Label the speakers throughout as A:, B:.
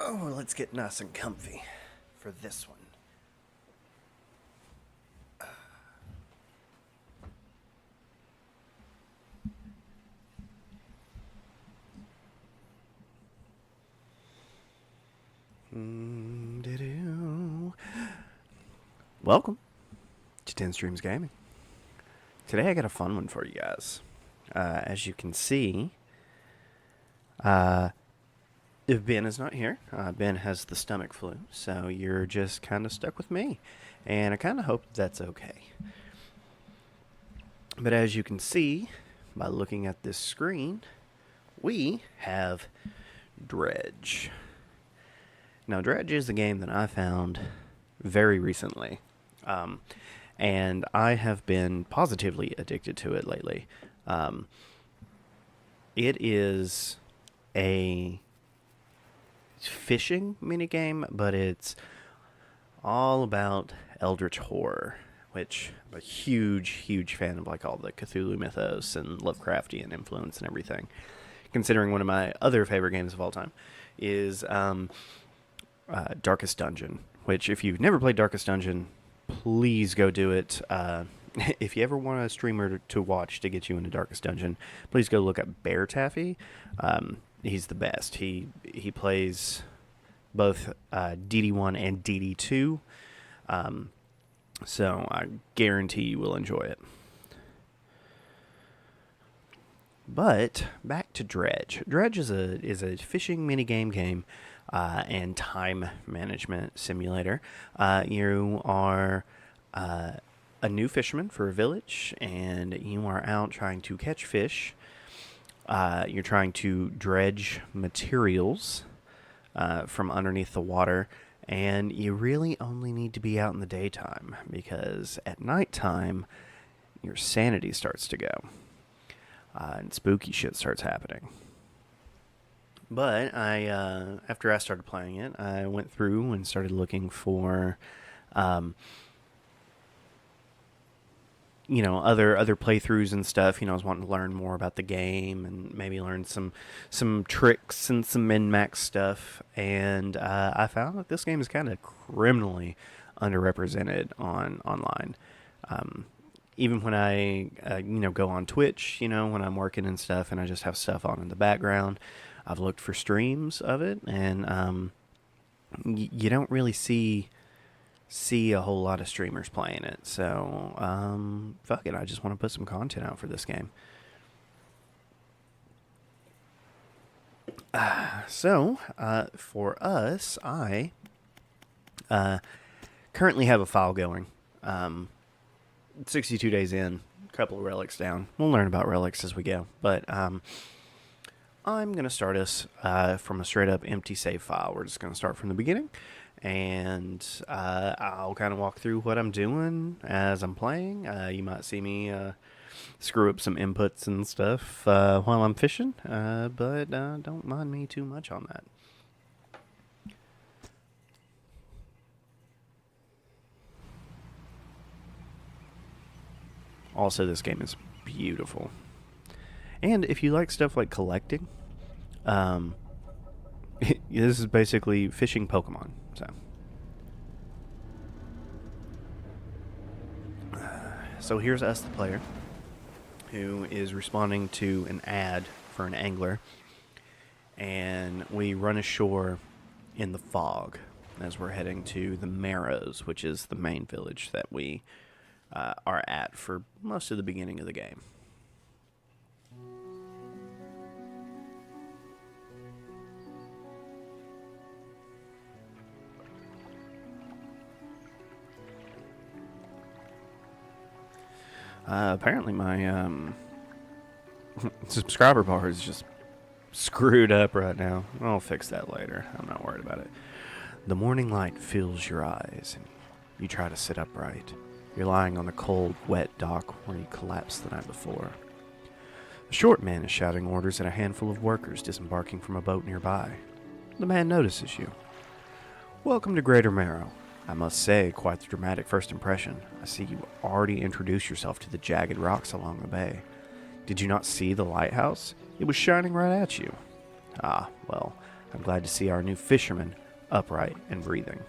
A: Oh, let's get nice and comfy for this one. Welcome to TenStreams Gaming. Today I got a fun one for you guys. As you can see, if Ben is not here, Ben has the stomach flu, so you're just kind of stuck with me. And I kind of hope that's okay. But as you can see, by looking at this screen, we have Dredge. Now, Dredge is a game that I found very recently, and I have been positively addicted to it lately. It is a fishing minigame, but it's all about eldritch horror, which I'm a huge fan of, like all the Cthulhu mythos and Lovecraftian influence and everything. Considering one of my other favorite games of all time is Darkest Dungeon, which if you've never played Darkest Dungeon, please go do it. If you ever want a streamer to watch to get you into Darkest Dungeon, please go look at Bear Taffy. He's the best. He plays both DD1 and DD2, so I guarantee you will enjoy it. But back to Dredge. Dredge is a fishing minigame game and time management simulator. You are a new fisherman for a village, and you are out trying to catch fish. You're trying to dredge materials from underneath the water, and you really only need to be out in the daytime, because at nighttime, your sanity starts to go. And spooky shit starts happening. But after I started playing it, I went through and started looking for, other playthroughs and stuff. I was wanting to learn more about the game and maybe learn some tricks and some min-max stuff. And I found that this game is kind of criminally underrepresented online. Even when I, go on Twitch, when I'm working and stuff, and I just have stuff on in the background, I've looked for streams of it, and you don't really see a whole lot of streamers playing it. So, fuck it, I just want to put some content out for this game. For us, I currently have a file going. 62 days in, a couple of relics down. We'll learn about relics as we go. But I'm going to start us from a straight up empty save file. We're just going to start from the beginning. And I'll kind of walk through what I'm doing as I'm playing. You might see me screw up some inputs and stuff while I'm fishing. But don't mind me too much on that. Also, this game is beautiful. And if you like stuff like collecting, this is basically fishing Pokemon. So here's us, the player, who is responding to an ad for an angler. And we run ashore in the fog as we're heading to the Marrows, which is the main village that we are at for most of the beginning of the game. Apparently my subscriber bar is just screwed up right now. I'll fix that later. I'm not worried about it. The morning light fills your eyes, and you try to sit upright. You're lying on the cold, wet dock where you collapsed the night before. A short man is shouting orders at a handful of workers disembarking from a boat nearby. The man notices you. Welcome to Greater Marrow. I must say, quite the dramatic first impression. I see you already introduced yourself to the jagged rocks along the bay. Did you not see the lighthouse? It was shining right at you. Ah, well, I'm glad to see our new fisherman upright and breathing.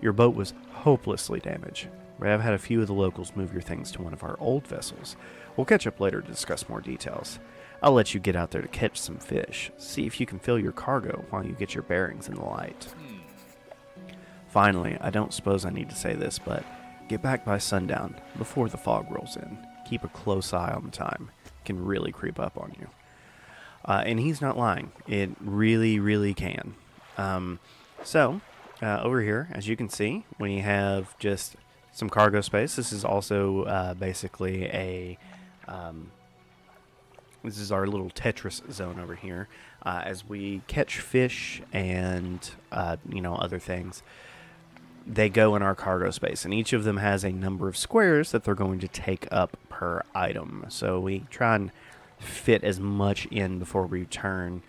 A: Your boat was hopelessly damaged, but I've had a few of the locals move your things to one of our old vessels. We'll catch up later to discuss more details. I'll let you get out there to catch some fish. See if you can fill your cargo while you get your bearings in the light. Finally, I don't suppose I need to say this, but get back by sundown before the fog rolls in. Keep a close eye on the time. It can really creep up on you. And he's not lying. It really, really can. Over here, as you can see, we have just some cargo space. This is also basically a... this is our little Tetris zone over here. As we catch fish and, other things, they go in our cargo space. And each of them has a number of squares that they're going to take up per item. So we try and fit as much in before we return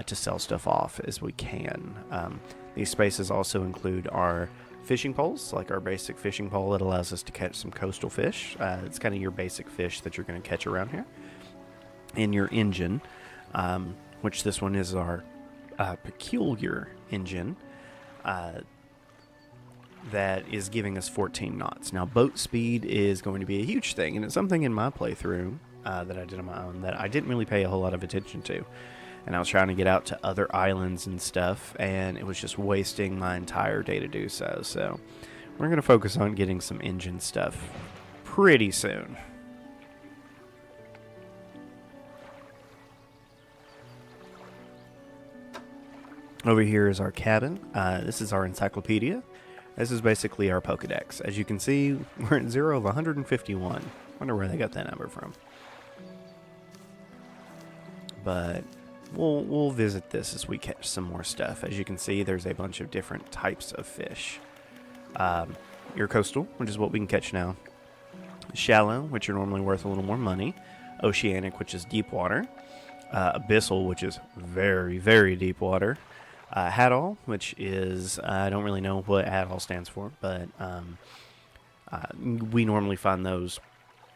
A: to sell stuff off as we can. These spaces also include our fishing poles, like our basic fishing pole that allows us to catch some coastal fish. It's kind of your basic fish that you're going to catch around here. And your engine, which this one is our peculiar engine, that is giving us 14 knots. Now, boat speed is going to be a huge thing, and it's something in my playthrough that I did on my own that I didn't really pay a whole lot of attention to. And I was trying to get out to other islands and stuff, and it was just wasting my entire day to do so. So we're going to focus on getting some engine stuff pretty soon. Over here is our cabin. This is our encyclopedia. This is basically our Pokedex. As you can see, we're at 0 of 151. Wonder where they got that number from. But we'll visit this as we catch some more stuff. As you can see, there's a bunch of different types of fish. Your coastal, which is what we can catch now. Shallow, which are normally worth a little more money. Oceanic, which is deep water. Abyssal, which is very, very deep water. Hadal, which is, I don't really know what Hadal stands for, but we normally find those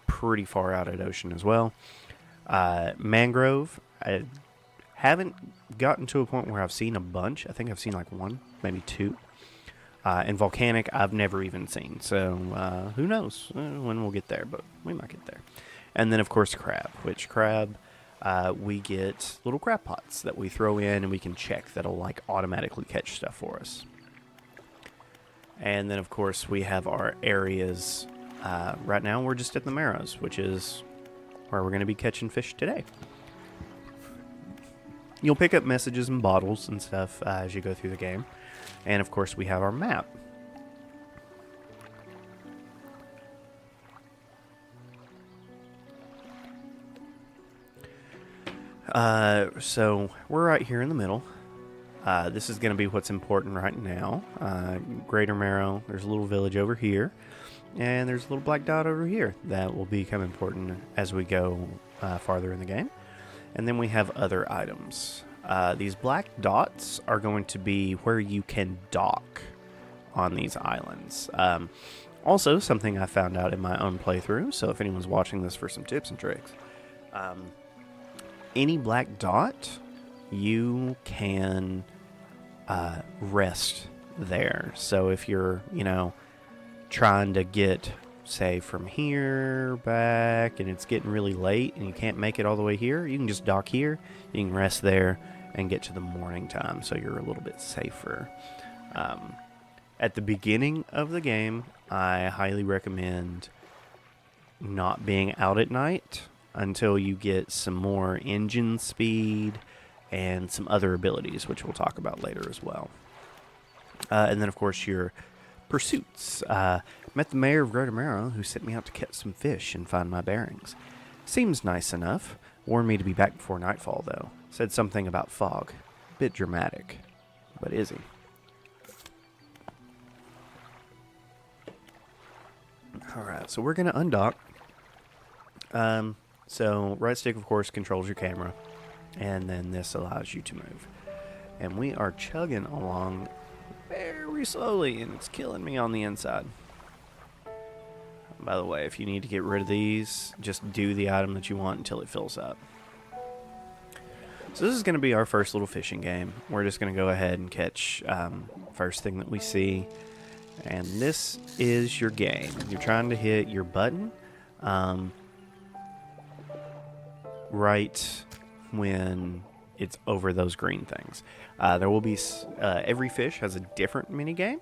A: pretty far out at ocean as well. Mangrove, I haven't gotten to a point where I've seen a bunch. I think I've seen like one, maybe two. And volcanic, I've never even seen. So who knows when we'll get there, but we might get there. And then, of course, crab, which crab... we get little crab pots that we throw in and we can check that'll like automatically catch stuff for us. And then of course we have our areas. Right now we're just at the Marrows, which is where we're going to be catching fish today. You'll pick up messages and bottles and stuff as you go through the game. And of course we have our map. So we're right here in the middle. This is going to be what's important right now. Greater Marrow, there's a little village over here, and there's a little black dot over here that will become important as we go farther in the game. And then we have other items. These black dots are going to be where you can dock on these islands. Also, something I found out in my own playthrough, so if anyone's watching this for some tips and tricks, any black dot, you can rest there. So if you're, trying to get, say, from here back and it's getting really late and you can't make it all the way here, you can just dock here, you can rest there and get to the morning time so you're a little bit safer. At the beginning of the game, I highly recommend not being out at night until you get some more engine speed and some other abilities, which we'll talk about later as well. And then, of course, your pursuits. Met the mayor of Greater Marrow, who sent me out to catch some fish and find my bearings. Seems nice enough. Warned me to be back before nightfall, though. Said something about fog. Bit dramatic. But is he? Alright, so we're going to undock. So right stick, of course, controls your camera, and then this allows you to move. And we are chugging along very slowly, and it's killing me on the inside. By the way, if you need to get rid of these, just do the item that you want until it fills up. So this is going to be our first little fishing game. We're just going to go ahead and catch first thing that we see. And this is your game. You're trying to hit your button right when it's over those green things. There will be every fish has a different mini game.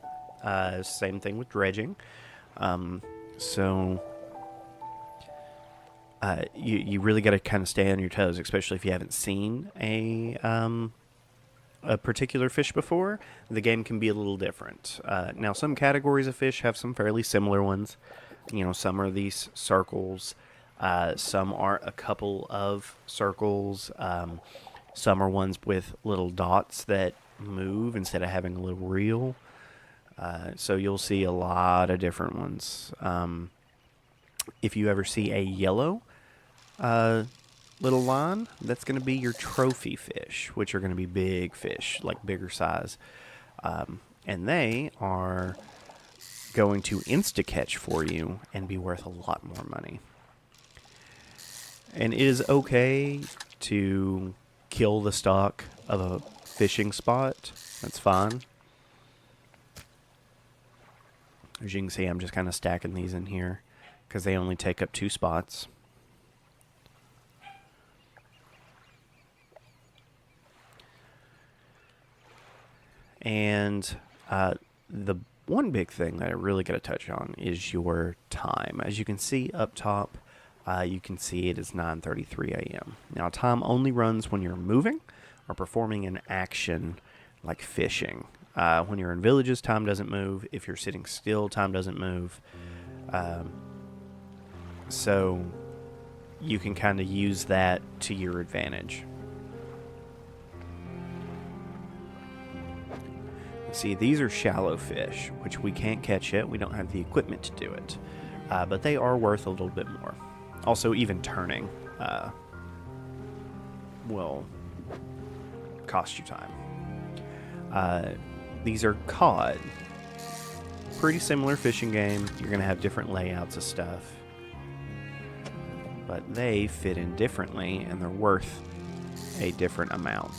A: Same thing with dredging. So you really got to kind of stay on your toes, especially if you haven't seen a particular fish before. The game can be a little different. Now, some categories of fish have some fairly similar ones. You know, some are these circles. Some are a couple of circles. Some are ones with little dots that move instead of having a little reel. So you'll see a lot of different ones. If you ever see a yellow little line, that's going to be your trophy fish, which are going to be big fish, like bigger size. And they are going to insta-catch for you and be worth a lot more money. And it is okay to kill the stock of a fishing spot. That's fine. As you can see, I'm just kind of stacking these in here because they only take up 2 spots. And the one big thing that I really got to touch on is your time. As you can see up top, you can see it is 9:33 a.m. Now, time only runs when you're moving or performing an action like fishing. When you're in villages, time doesn't move. If you're sitting still, time doesn't move. So you can kind of use that to your advantage. See, these are shallow fish, which we can't catch yet. We don't have the equipment to do it. But they are worth a little bit more. Also, even turning will cost you time. These are cod. Pretty similar fishing game. You're going to have different layouts of stuff. But they fit in differently, and they're worth a different amount.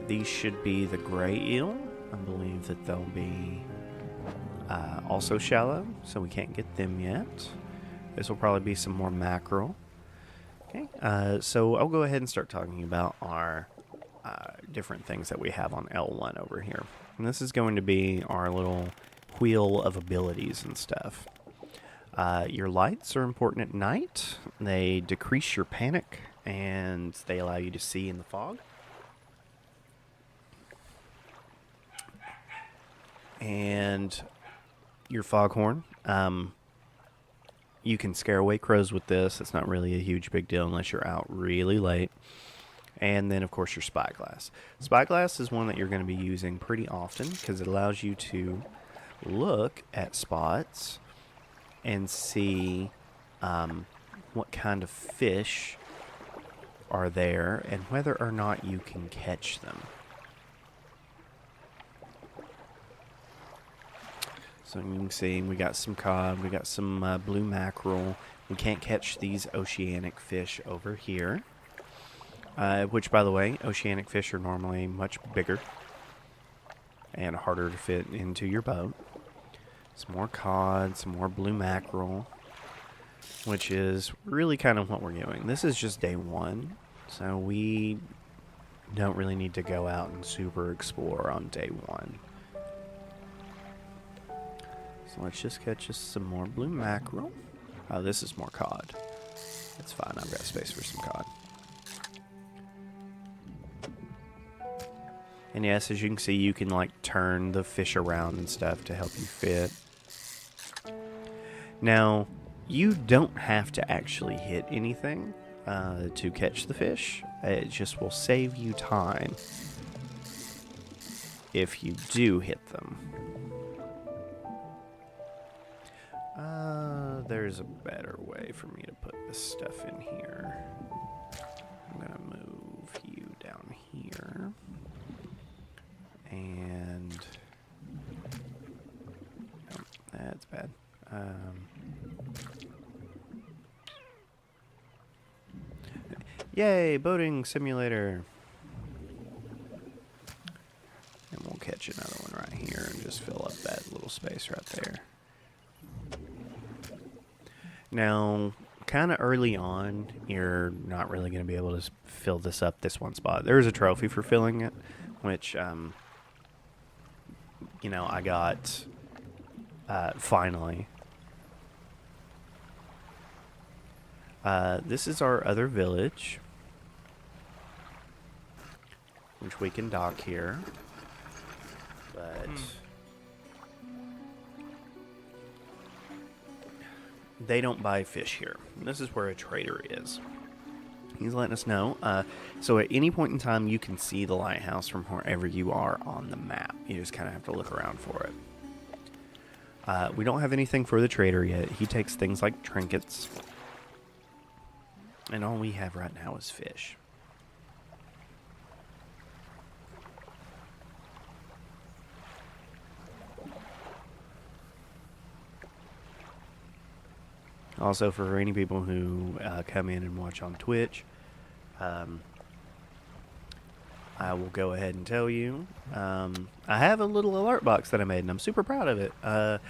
A: These should be the gray eel. I believe that they'll be also shallow, so we can't get them yet. This will probably be some more mackerel. Okay, so I'll go ahead and start talking about our different things that we have on L1 over here. And this is going to be our little wheel of abilities and stuff. Your lights are important at night. They decrease your panic, and they allow you to see in the fog. And your foghorn, you can scare away crows with this. It's not really a huge big deal unless you're out really late. And then, of course, your spyglass. Spyglass is one that you're going to be using pretty often because it allows you to look at spots and see what kind of fish are there and whether or not you can catch them. So you can see we got some cod, we got some blue mackerel. We can't catch these oceanic fish over here. Which, by the way, oceanic fish are normally much bigger and harder to fit into your boat. Some more cod, some more blue mackerel, which is really kind of what we're doing. This is just day 1, so we don't really need to go out and super explore on day 1. So let's just catch us some more blue mackerel. Oh, this is more cod. That's fine. I've got space for some cod. And yes, as you can see, you can like turn the fish around and stuff to help you fit. Now, you don't have to actually hit anything to catch the fish. It just will save you time if you do hit them. There's a better way for me to put this stuff in here. that's bad. Yay, boating simulator. And we'll catch another one right here and just fill up that little space right there. Now, kind of early on, you're not really going to be able to fill this up this one spot. There is a trophy for filling it, which, you know, I got finally. This is our other village, which we can dock here, but they don't buy fish here. This is where a trader is. He's letting us know. So at any point in time, you can see the lighthouse from wherever you are on the map. You just kind of have to look around for it. We don't have anything for the trader yet. He takes things like trinkets. And all we have right now is fish. Also, for any people who come in and watch on Twitch, I will go ahead and tell you, I have a little alert box that I made, and I'm super proud of it, but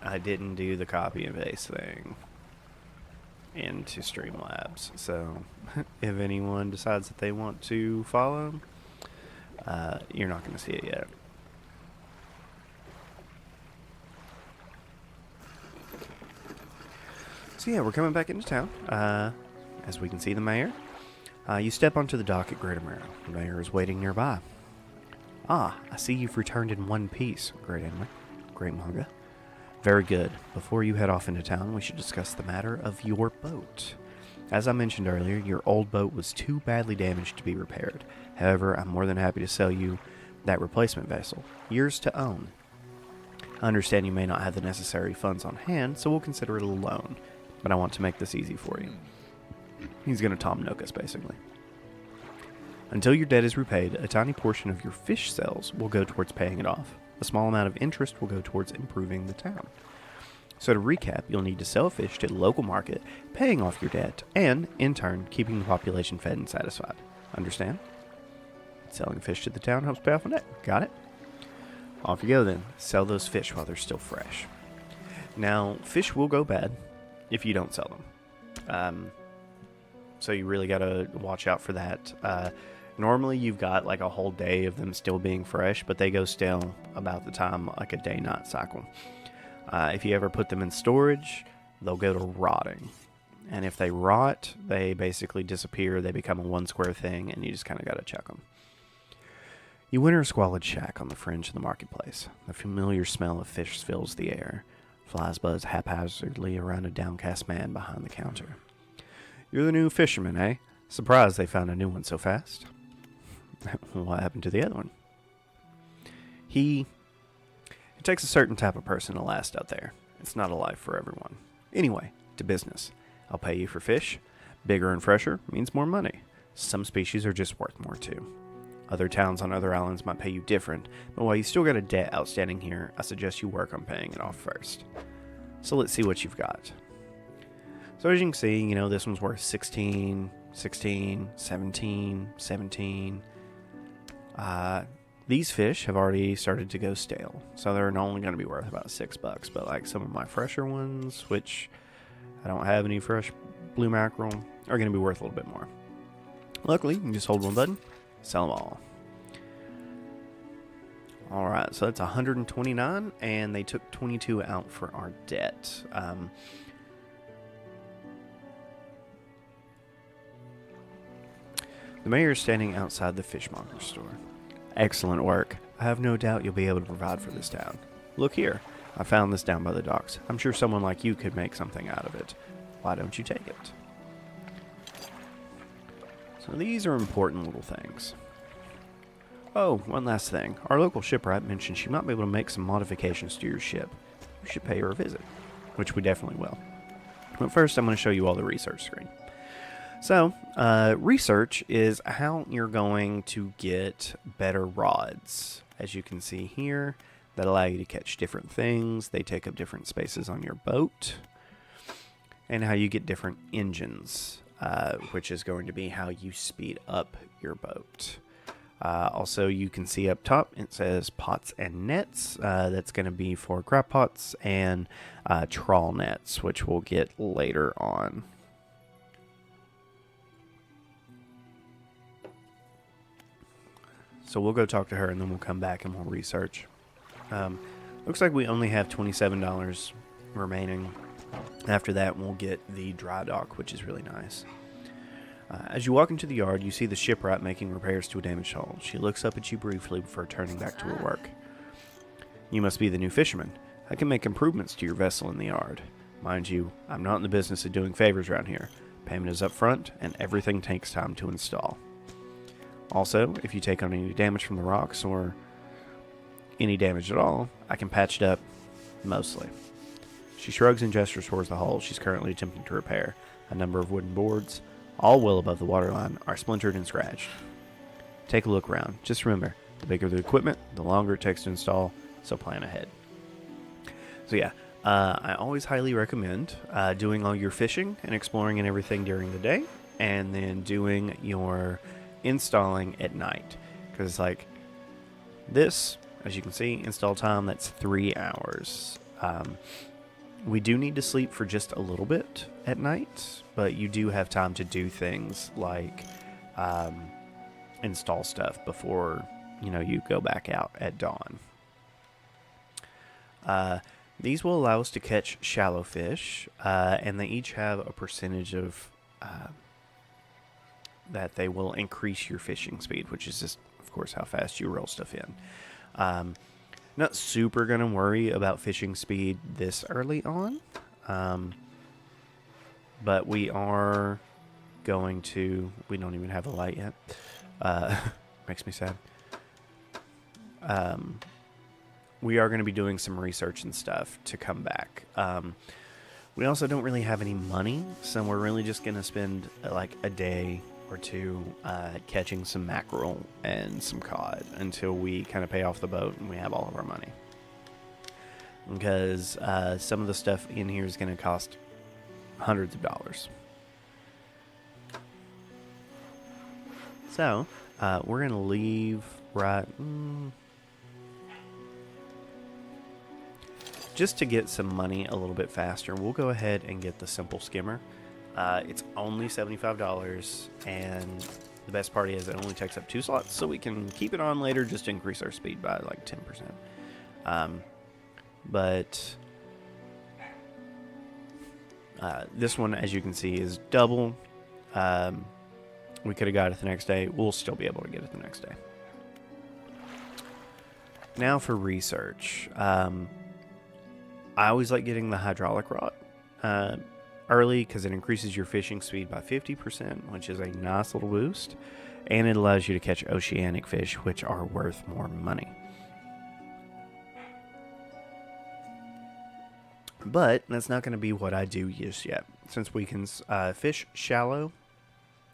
A: I didn't do the copy and paste thing into Streamlabs. So, if anyone decides that they want to follow, you're not going to see it yet. So yeah, we're coming back into town. As we can see the mayor. You step onto the dock at Great America. The mayor is waiting nearby. Ah, I see you've returned in one piece, Great Manga. Very good. Before you head off into town, we should discuss the matter of your boat. As I mentioned earlier, your old boat was too badly damaged to be repaired. However, I'm more than happy to sell you that replacement vessel, yours to own. I understand you may not have the necessary funds on hand, so we'll consider it a loan. But I want to make this easy for you. He's going to Tom Nook us, basically. Until your debt is repaid, a tiny portion of your fish sales will go towards paying it off. A small amount of interest will go towards improving the town. So to recap, you'll need to sell fish to the local market, paying off your debt, and, in turn, keeping the population fed and satisfied. Understand? Selling fish to the town helps pay off the debt. Got it? Off you go then. Sell those fish while they're still fresh. Now, fish will go bad if you don't sell them. So you really got to watch out for that. Normally you've got like a whole day of them still being fresh, but they go stale about the time like a day-night cycle. If you ever put them in storage, they'll go to rotting. And if they rot, they basically disappear. They become a one square thing, and you just kind of got to check them. You enter a squalid shack on the fringe of the marketplace. The familiar smell of fish fills the air. Flies buzz haphazardly around a downcast man behind the counter. You're the new fisherman, eh? Surprised they found a new one so fast. What happened to the other one? It takes a certain type of person to last out there. It's not a life for everyone. Anyway, to business. I'll pay you for fish. Bigger and fresher means more money. Some species are just worth more too. Other towns on other islands might pay you different, but while you still got a debt outstanding here, I suggest you work on paying it off first. So let's see what you've got. So as you can see, you know, this one's worth 16, 16, 17, 17. These fish have already started to go stale, so they're only going to be worth about $6. But like some of my fresher ones, which I don't have any fresh blue mackerel, are going to be worth a little bit more. Luckily, you can just hold one button, sell them all. Alright, so that's 129, and they took 22 out for our debt. The mayor is standing outside the fishmonger's store. Excellent work. I have no doubt you'll be able to provide for this town. Look here, I found this down by the docks. I'm sure someone like you could make something out of it. Why don't you take it? So these are important little things. Oh, one last thing. Our local shipwright mentioned she might be able to make some modifications to your ship. You should pay her a visit, which we definitely will. But first, I'm going to show you all the research screen. So, research is how you're going to get better rods. As you can see here, that allow you to catch different things. They take up different spaces on your boat. And how you get different engines, which is going to be how you speed up your boat. Also, you can see up top, it says pots and nets. That's going to be for crab pots and trawl nets, which we'll get later on. So we'll go talk to her, and then we'll come back and we'll research. Looks like we only have $27 remaining. After that, we'll get the dry dock, which is really nice. As you walk into the yard, you see the shipwright making repairs to a damaged hull. She looks up at you briefly before turning back to her work. You must be the new fisherman. I can make improvements to your vessel in the yard. Mind you, I'm not in the business of doing favors around here. Payment is up front, and everything takes time to install. Also, if you take on any damage from the rocks, or any damage at all, I can patch it up, mostly. She shrugs and gestures towards the hull she's currently attempting to repair. A number of wooden boards, all well above the waterline, are splintered and scratched. Take a look around. Just remember, the bigger the equipment, the longer it takes to install, so plan ahead. So yeah, I always highly recommend doing all your fishing and exploring and everything during the day, and then doing your installing at night. Because like this, as you can see, install time, that's 3 hours. We do need to sleep for just a little bit at night, but you do have time to do things like install stuff before, you go back out at dawn. These will allow us to catch shallow fish, and they each have a percentage of that they will increase your fishing speed, which is just, of course, how fast you roll stuff in. Not super going to worry about fishing speed this early on, but we are going to... We don't even have a light yet. Makes me sad. We are going to be doing some research and stuff to come back. We also don't really have any money, so we're really just going to spend like a day or two catching some mackerel and some cod until we kind of pay off the boat and we have all of our money. Because some of the stuff in here is going to cost hundreds of dollars. So, we're going to leave right... Just to get some money a little bit faster, we'll go ahead and get the simple skimmer. It's only $75, and the best part is it only takes up 2 slots, so we can keep it on later just to increase our speed by like 10%. But this one, as you can see, is double. We could have got it the next day. We'll still be able to get it the next day. Now for research. I always like getting the hydraulic rod early because it increases your fishing speed by 50%, which is a nice little boost, and it allows you to catch oceanic fish, which are worth more money. But that's not going to be what I do just yet. Since we can fish shallow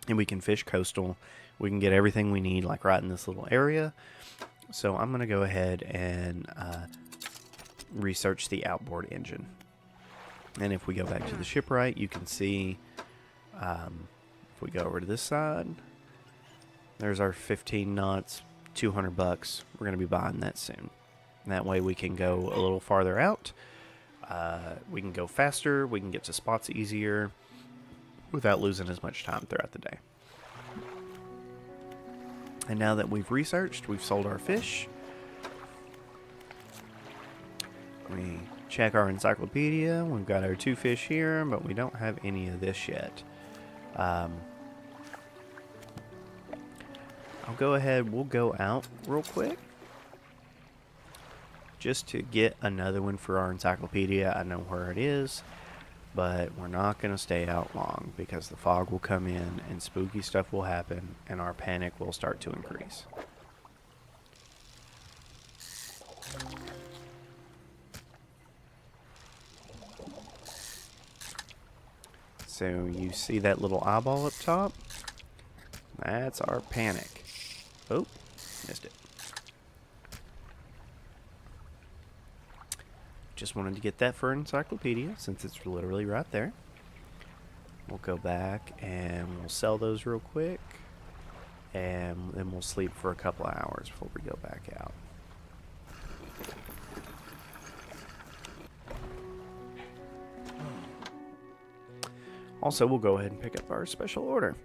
A: and we can fish coastal, we can get everything we need like right in this little area. So I'm going to go ahead and research the outboard engine. And if we go back to the shipwright, you can see if we go over to this side, there's our 15 knots, $200. We're going to be buying that soon. And that way we can go a little farther out. We can go faster. We can get to spots easier without losing as much time throughout the day. And now that we've researched, we've sold our fish. We check our encyclopedia. We've got our 2 fish here, but we don't have any of this yet. I'll go ahead. We'll go out real quick just to get another one for our encyclopedia. I know where it is, but we're not going to stay out long because the fog will come in and spooky stuff will happen and our panic will start to increase. So you see that little eyeball up top? That's our panic. Oh, missed it. just wanted to get that for encyclopedia since it's literally right there. We'll go back and we'll sell those real quick, and then we'll sleep for a couple of hours before we go back out. Also, we'll go ahead and pick up our special order.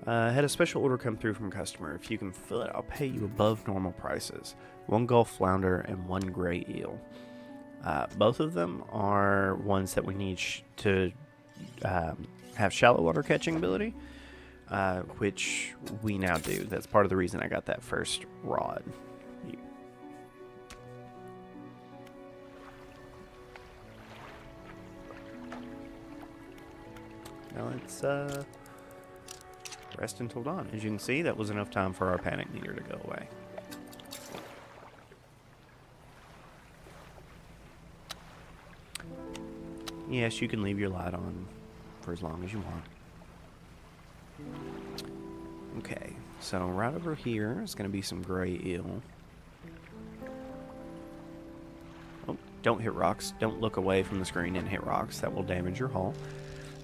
A: Had a special order come through from a customer. If you can fill it, I'll pay you above normal prices. 1 Gulf flounder and 1 gray eel. Both of them are ones that we need to have shallow water catching ability, which we now do. That's part of the reason I got that first rod. Now let's rest until dawn. As you can see, that was enough time for our panic meter to go away. Yes, you can leave your light on for as long as you want. Okay, so right over here is going to be some gray eel. Oh, don't hit rocks. Don't look away from the screen and hit rocks. That will damage your hull.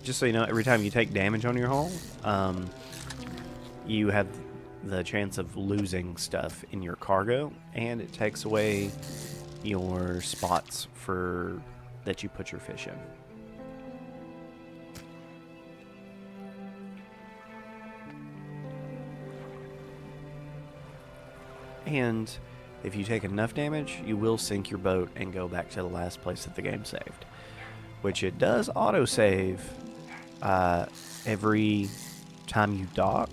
A: Just so you know, every time you take damage on your hull, you have the chance of losing stuff in your cargo, and it takes away your spots for that you put your fish in. And if you take enough damage, you will sink your boat and go back to the last place that the game saved, which it does autosave every time you dock,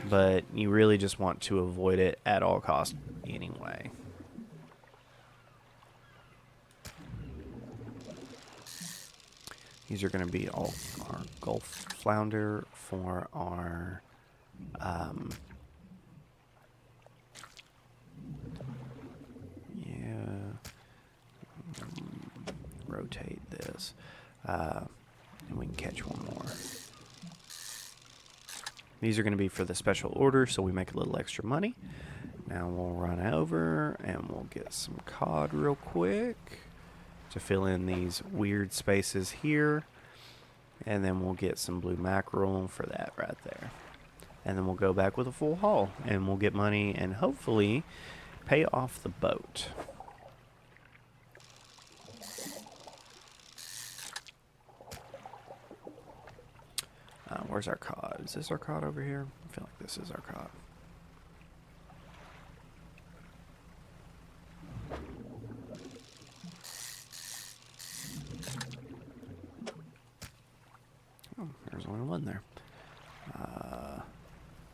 A: but you really just want to avoid it at all costs anyway. These are going to be all our Gulf flounder for our rotate this, and we can catch one more. These are going to be for the special order, so we make a little extra money. Now we'll run over and we'll get some cod real quick to fill in these weird spaces here, and then we'll get some blue mackerel for that right there, and then we'll go back with a full haul and we'll get money and hopefully pay off the boat. Where's our cod? Is this our cod over here? I feel like this is our cod. Oh, there's only one there.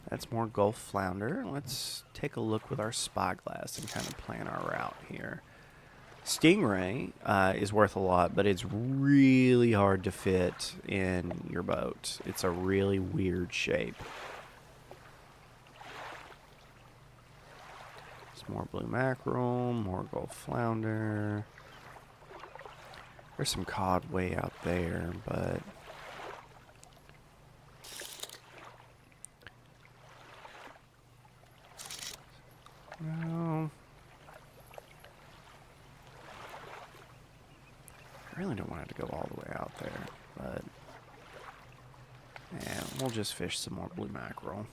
A: That's more Gulf flounder. Let's take a look with our spyglass and kind of plan our route here. Stingray is worth a lot, but it's really hard to fit in your boat. It's a really weird shape. It's more blue mackerel, more Gulf flounder. There's some cod way out there, but no. I really don't want it to go all the way out there, but yeah, we'll just fish some more blue mackerel.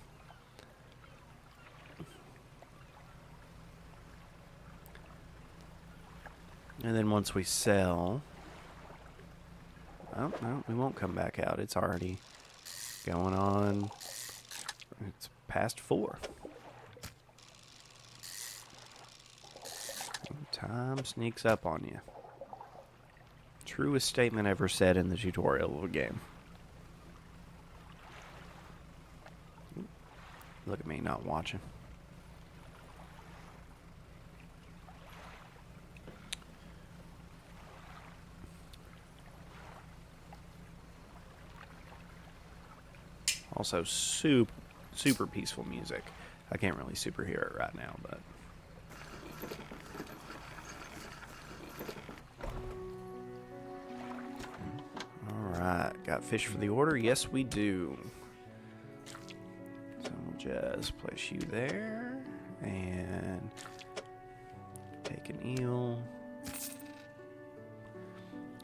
A: And then once we sell, oh no, we won't come back out. It's already going on. It's past 4. Time sneaks up on you. Truest statement ever said in the tutorial of a game. Look at me not watching. Also, super peaceful music. I can't really super hear it right now, but alright, got fish for the order? Yes, we do. So we'll just place you there and take an eel.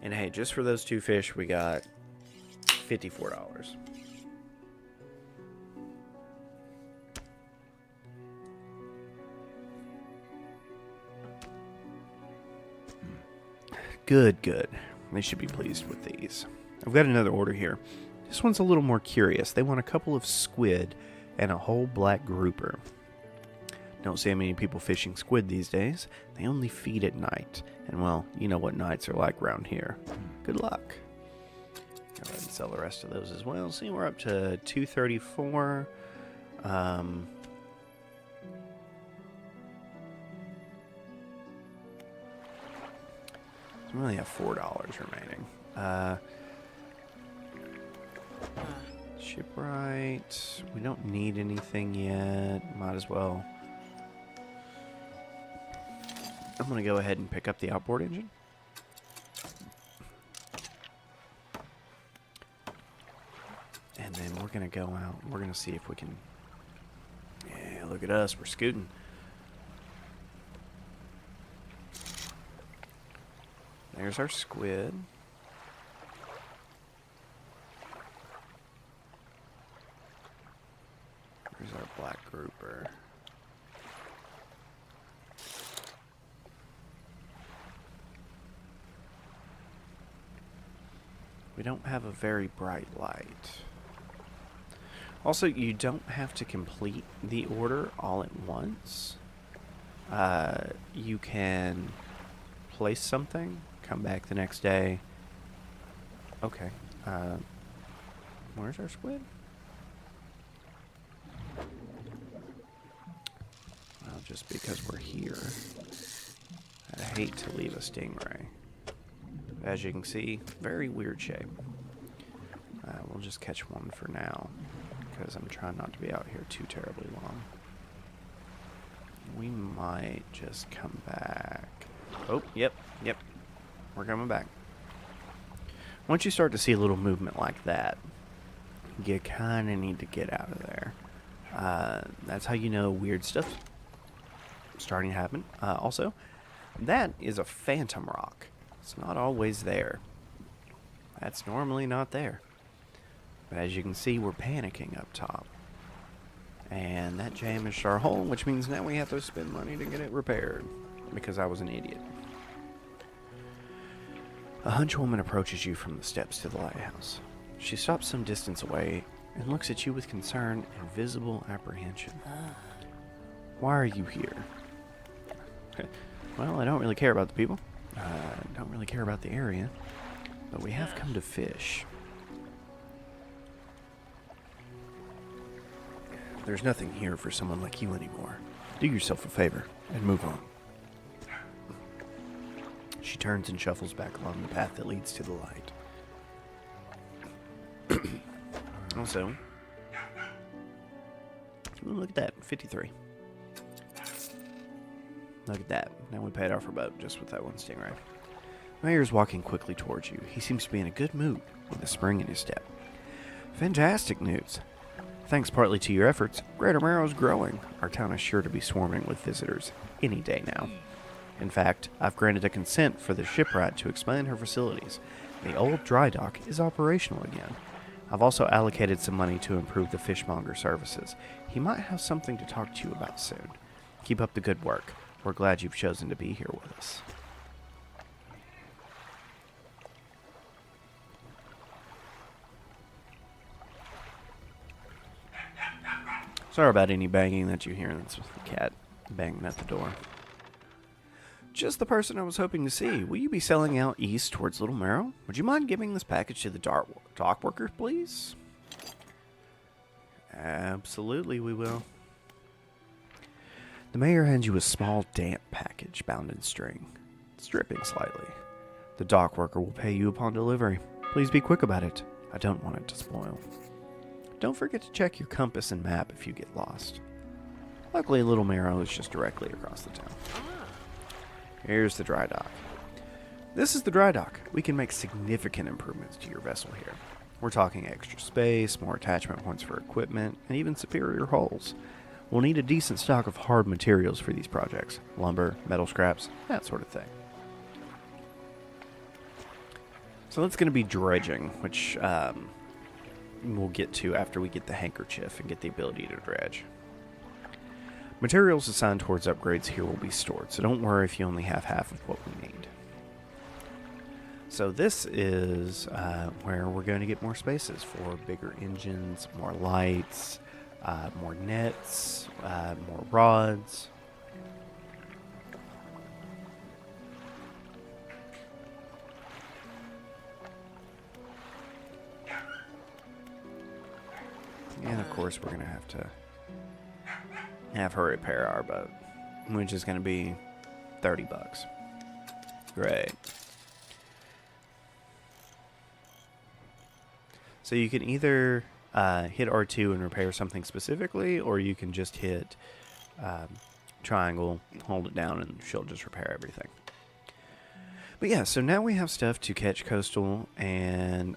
A: And hey, just for those 2 fish, we got $54. Good, good. They should be pleased with these. I've got another order here. This one's a little more curious. They want a couple of squid and a whole black grouper. Don't see many people fishing squid these days. They only feed at night. And well, you know what nights are like around here. Good luck. Go ahead and sell the rest of those as well. See, we're up to $234. We only have $4 remaining. Shipwright. We don't need anything yet. Might as well. I'm going to go ahead and pick up the outboard engine. And then we're going to go out. We're going to see if we can... Yeah, look at us. We're scooting. There's our squid. There's our black grouper. We don't have a very bright light. Also, you don't have to complete the order all at once. You can place something, come back the next day. Okay. Where's our squid? Well, just because we're here. I hate to leave a stingray. As you can see, very weird shape. We'll just catch one for now, because I'm trying not to be out here too terribly long. We might just come back. Oh, yep. We're coming back. Once you start to see a little movement like that, you kind of need to get out of there. That's how you know weird stuff's starting to happen. Also, that is a phantom rock. It's not always there. That's normally not there. But as you can see, we're panicking up top. And that damaged our hull, which means now we have to spend money to get it repaired. Because I was an idiot. A hunchwoman approaches you from the steps to the lighthouse. She stops some distance away and looks at you with concern and visible apprehension. Why are you here? Well, I don't really care about the people. Don't really care about the area. But we have come to fish. There's nothing here for someone like you anymore. Do yourself a favor and move on. She turns and shuffles back along the path that leads to the light. Also, look at that, 53. Look at that. Now we paid off our boat just with that one stingray. Mayor's walking quickly towards you. He seems to be in a good mood with a spring in his step. Fantastic news. Thanks partly to your efforts, Greater Marrow's growing. Our town is sure to be swarming with visitors any day now. In fact, I've granted a consent for the shipwright to expand her facilities. The old dry dock is operational again. I've also allocated some money to improve the fishmonger services. He might have something to talk to you about soon. Keep up the good work. We're glad you've chosen to be here with us. Sorry about any banging that you hear. That's the cat banging at the door. Just the person I was hoping to see. Will you be selling out east towards Little Marrow? Would you mind giving this package to the dock workers, please? Absolutely, we will. The mayor hands you a small, damp package bound in string. It's dripping slightly. The dock worker will pay you upon delivery. Please be quick about it. I don't want it to spoil. Don't forget to check your compass and map if you get lost. Luckily, Little Marrow is just directly across the town. Here's the dry dock. This is the dry dock. We can make significant improvements to your vessel here. We're talking extra space, more attachment points for equipment, and even superior hulls. We'll need a decent stock of hard materials for these projects. Lumber, metal scraps, that sort of thing. So that's going to be dredging, which we'll get to after we get the handkerchief and get the ability to dredge. Materials assigned towards upgrades here will be stored, so don't worry if you only have half of what we need. So this is where we're going to get more spaces for bigger engines, more lights, more nets, more rods. And of course we're going to have her repair our boat, which is going to be $30. Great. So you can either hit R2 and repair something specifically, or you can just hit triangle, hold it down, and she'll just repair everything. But yeah, so now we have stuff to catch coastal and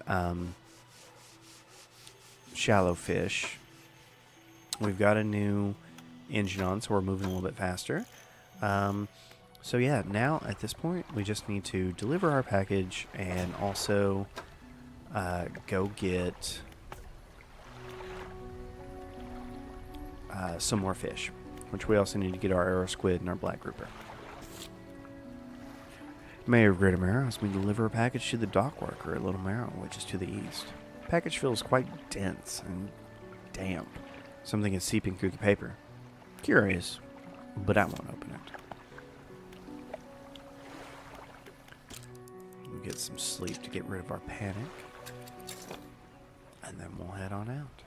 A: shallow fish. We've got a new engine on, so we're moving a little bit faster. So yeah, now at this point, we just need to deliver our package and also go get some more fish, which we also need to get our arrow squid and our black grouper. Mayor of Greater Marrow has me deliver a package to the dock worker at Little Marrow, which is to the east. The package feels quite dense and damp. Something is seeping through the paper. Curious, but I won't open it. We'll get some sleep to get rid of our panic. And then we'll head on out.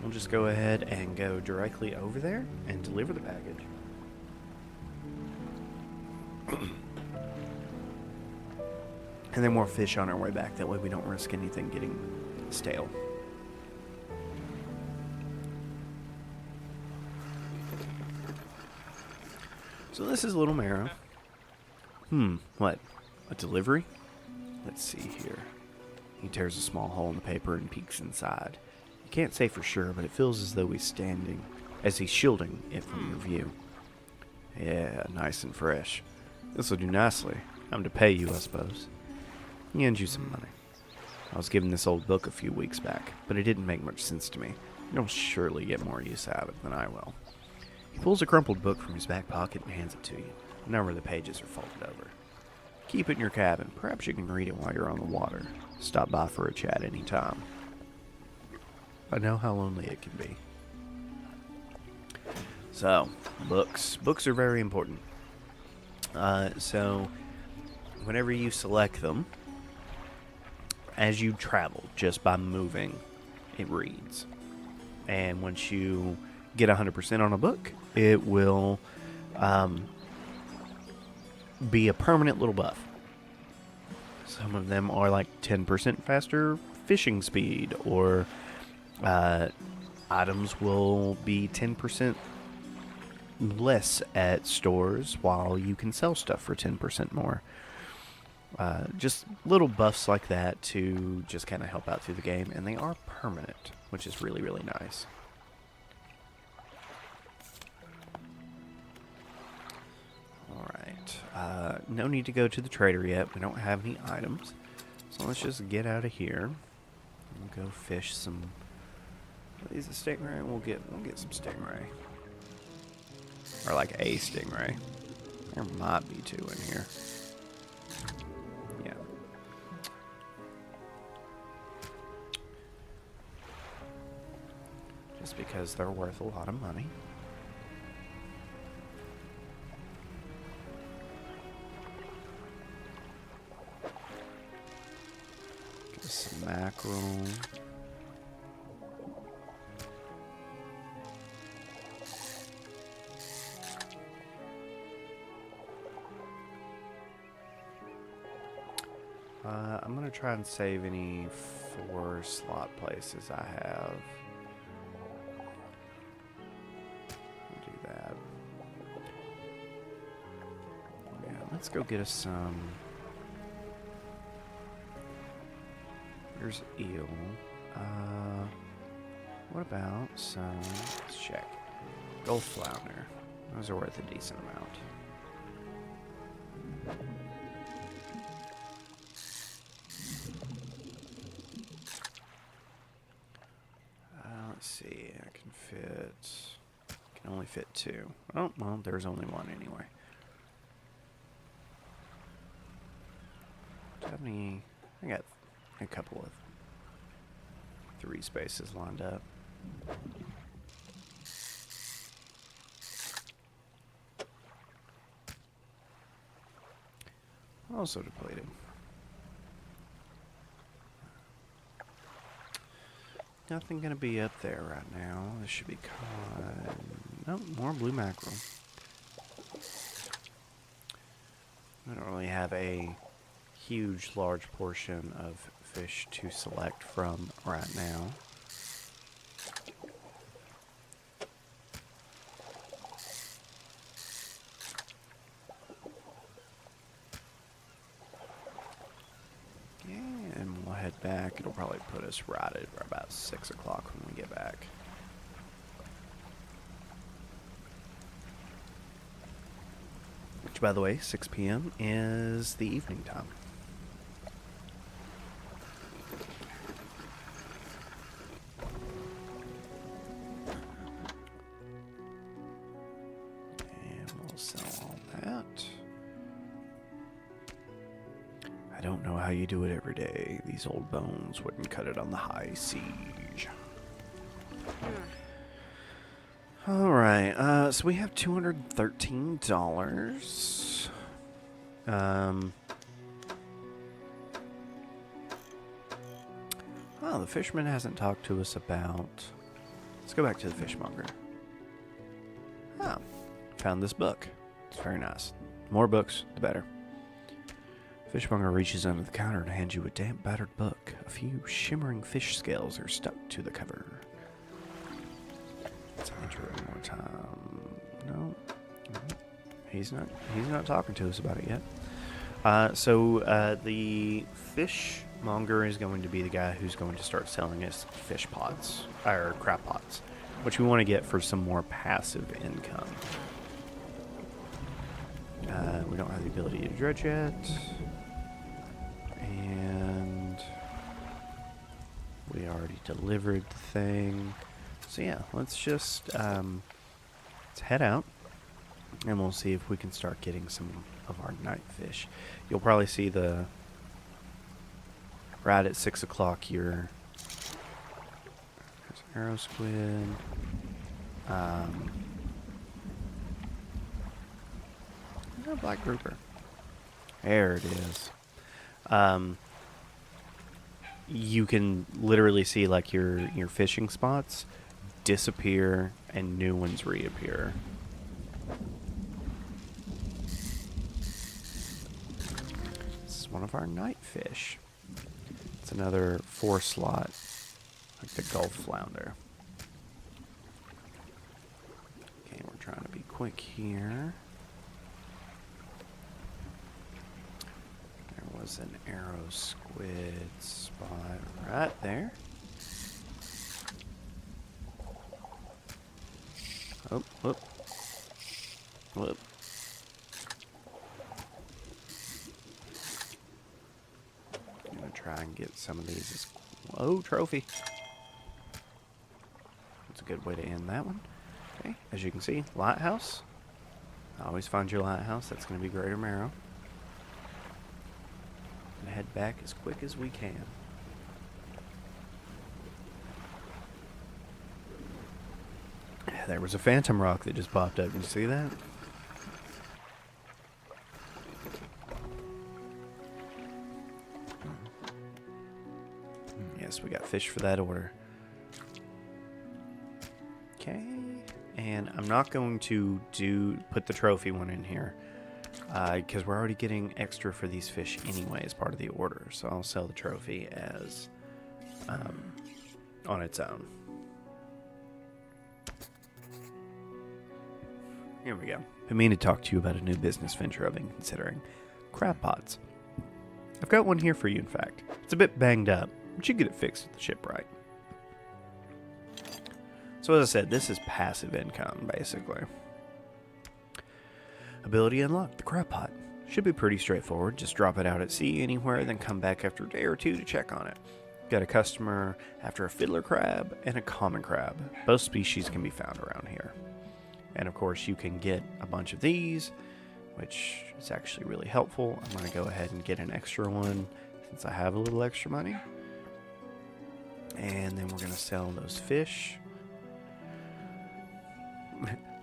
A: We'll just go ahead and go directly over there and deliver the package. And then more fish on our way back. That way we don't risk anything getting stale. So this is Little Marrow. What? A delivery? Let's see here. He tears a small hole in the paper and peeks inside. You can't say for sure, but it feels as though he's shielding it from your view. Yeah, nice and fresh. This'll do nicely. I'm to pay you, I suppose. He hands you some money. I was given this old book a few weeks back, but it didn't make much sense to me. You'll surely get more use out of it than I will. He pulls a crumpled book from his back pocket and hands it to you. A number of the pages are folded over. Keep it in your cabin. Perhaps you can read it while you're on the water. Stop by for a chat any time. I know how lonely it can be. So, books. Books are very important. So, whenever you select them, as you travel, just by moving, it reads. And once you get 100% on a book, it will be a permanent little buff. Some of them are like 10% faster fishing speed, or items will be 10% less at stores while you can sell stuff for 10% more. Just little buffs like that to just kind of help out through the game, and they are permanent, which is really, really nice. Alright, no need to go to the trader yet. We don't have any items. So let's just get out of here and go fish some. Is it stingray? We'll get some stingray. Or like a stingray. There might be two in here. Yeah. Just because they're worth a lot of money. Get some mackerel. I'm going to try and save any 4 slot places I have. We'll do that. Yeah, let's go get us some. Here's eel. What about some, let's check. Gold flounder. Those are worth a decent amount. Let's see. Can only fit 2. Oh, well, there's only 1 anyway. Do I have any? I got a couple of 3 spaces lined up. Also depleted. Nothing gonna be up there right now. This should be caught. Nope, more blue mackerel. I don't really have a large portion of fish to select from right now. And we'll head back. It'll probably put us right at about 6 o'clock when we get back. Which, by the way, 6 p.m. is the evening time. And we'll sell all that. I don't know how you do it every day. These old bones wouldn't cut it on the high siege. Alright, so we have $213. Oh, the fisherman hasn't talked to us about... Let's go back to the fishmonger. Oh, found this book. It's very nice. More books, the better. Fishmonger reaches under the counter and hands you a damp, battered book. A few shimmering fish scales are stuck to the cover. Let's enter one more time. No, he's not talking to us about it yet. So the fishmonger is going to be the guy who's going to start selling us fish pots or crab pots, which we want to get for some more passive income. We don't have the ability to dredge yet. And we already delivered the thing. So yeah, let's just let's head out and we'll see if we can start getting some of our night fish. You'll probably see right at 6 o'clock here. There's arrow squid. Black grouper. There it is. You can literally see like your fishing spots disappear and new ones reappear. This is one of our night fish. It's another 4 slot, like the Gulf flounder. Okay, we're trying to be quick here. Was an arrow squid spot right there. Oh, whoop. Whoop. I'm gonna try and get some of these. Whoa, trophy. That's a good way to end that one. Okay, as you can see, lighthouse. Always find your lighthouse. That's gonna be Greater Marrow. And head back as quick as we can. There was a phantom rock that just popped up. Did you see that? Yes, we got fish for that order. Okay. And I'm not going to put the trophy one in here. Because we're already getting extra for these fish anyway as part of the order. So I'll sell the trophy as on its own. Here we go. I mean to talk to you about a new business venture I've been considering. Crab pots. I've got one here for you, in fact. It's a bit banged up, but you can get it fixed with the shipwright. So as I said, this is passive income, basically. Ability unlocked, the crab pot. Should be pretty straightforward. Just drop it out at sea anywhere, then come back after a day or two to check on it. Got a customer after a fiddler crab and a common crab. Both species can be found around here. And of course, you can get a bunch of these, which is actually really helpful. I'm going to go ahead and get an extra one since I have a little extra money. And then we're going to sell those fish.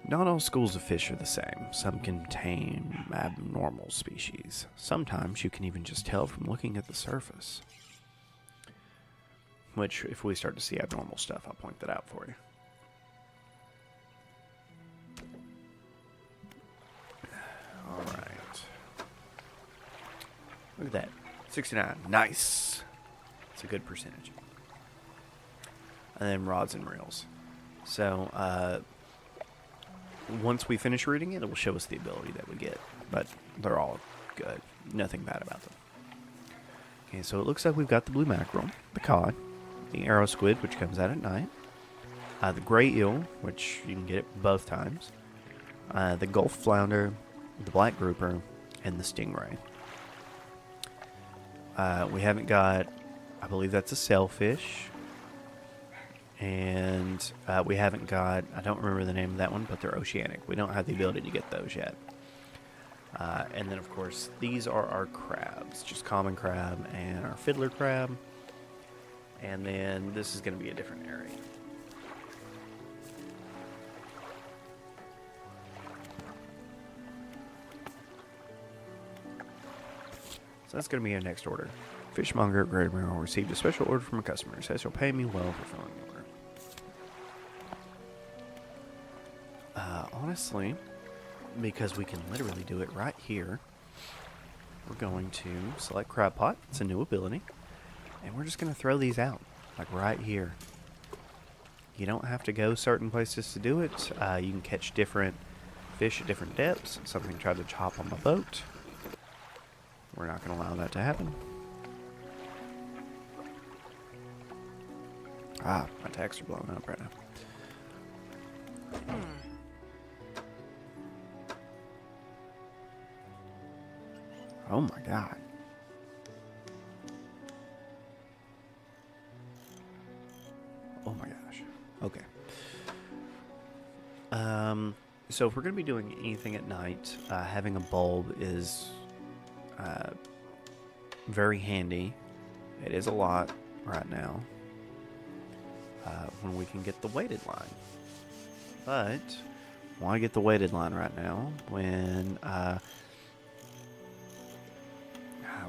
A: Not all schools of fish are the same. Some contain abnormal species. Sometimes you can even just tell from looking at the surface. Which, if we start to see abnormal stuff, I'll point that out for you. Alright. Look at that. 69. Nice. It's a good percentage. And then rods and reels. So, once we finish reading it, it will show us the ability that we get. But they're all good. Nothing bad about them. Okay, so it looks like we've got the blue mackerel, the cod, the arrow squid, which comes out at night, the gray eel, which you can get it both times, the gulf flounder, the black grouper, and the stingray. We haven't got, I believe that's a sailfish. And we haven't got, I don't remember the name of that one, but they're oceanic. We don't have the ability to get those yet. And then, of course, these are our crabs. Just common crab and our fiddler crab. And then this is going to be a different area. So that's going to be our next order. Fishmonger at Great Mirror received a special order from a customer. Says he'll pay me well for filling the order. Honestly, because we can literally do it right here, we're going to select Crab Pot. It's a new ability. And we're just going to throw these out, like right here. You don't have to go certain places to do it. You can catch different fish at different depths. Something tried to chop on my boat. We're not going to allow that to happen. Ah, my tags are blowing up right now. Oh my god. Oh my gosh. Okay. So if we're going to be doing anything at night, having a bulb is very handy. It is a lot right now. When we can get the weighted line. But why get the weighted line right now when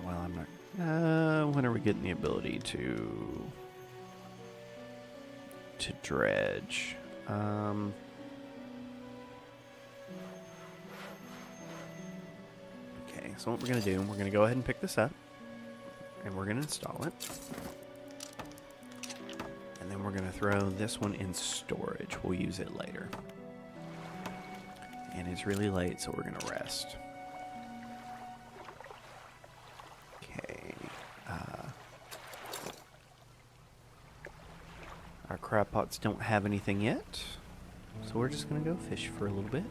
A: well, I'm not. When are we getting the ability to dredge? Okay, so what we're gonna do? We're gonna go ahead and pick this up, and we're gonna install it, and then we're gonna throw this one in storage. We'll use it later, and it's really late, so we're gonna rest. Our crab pots don't have anything yet, so we're just going to go fish for a little bit.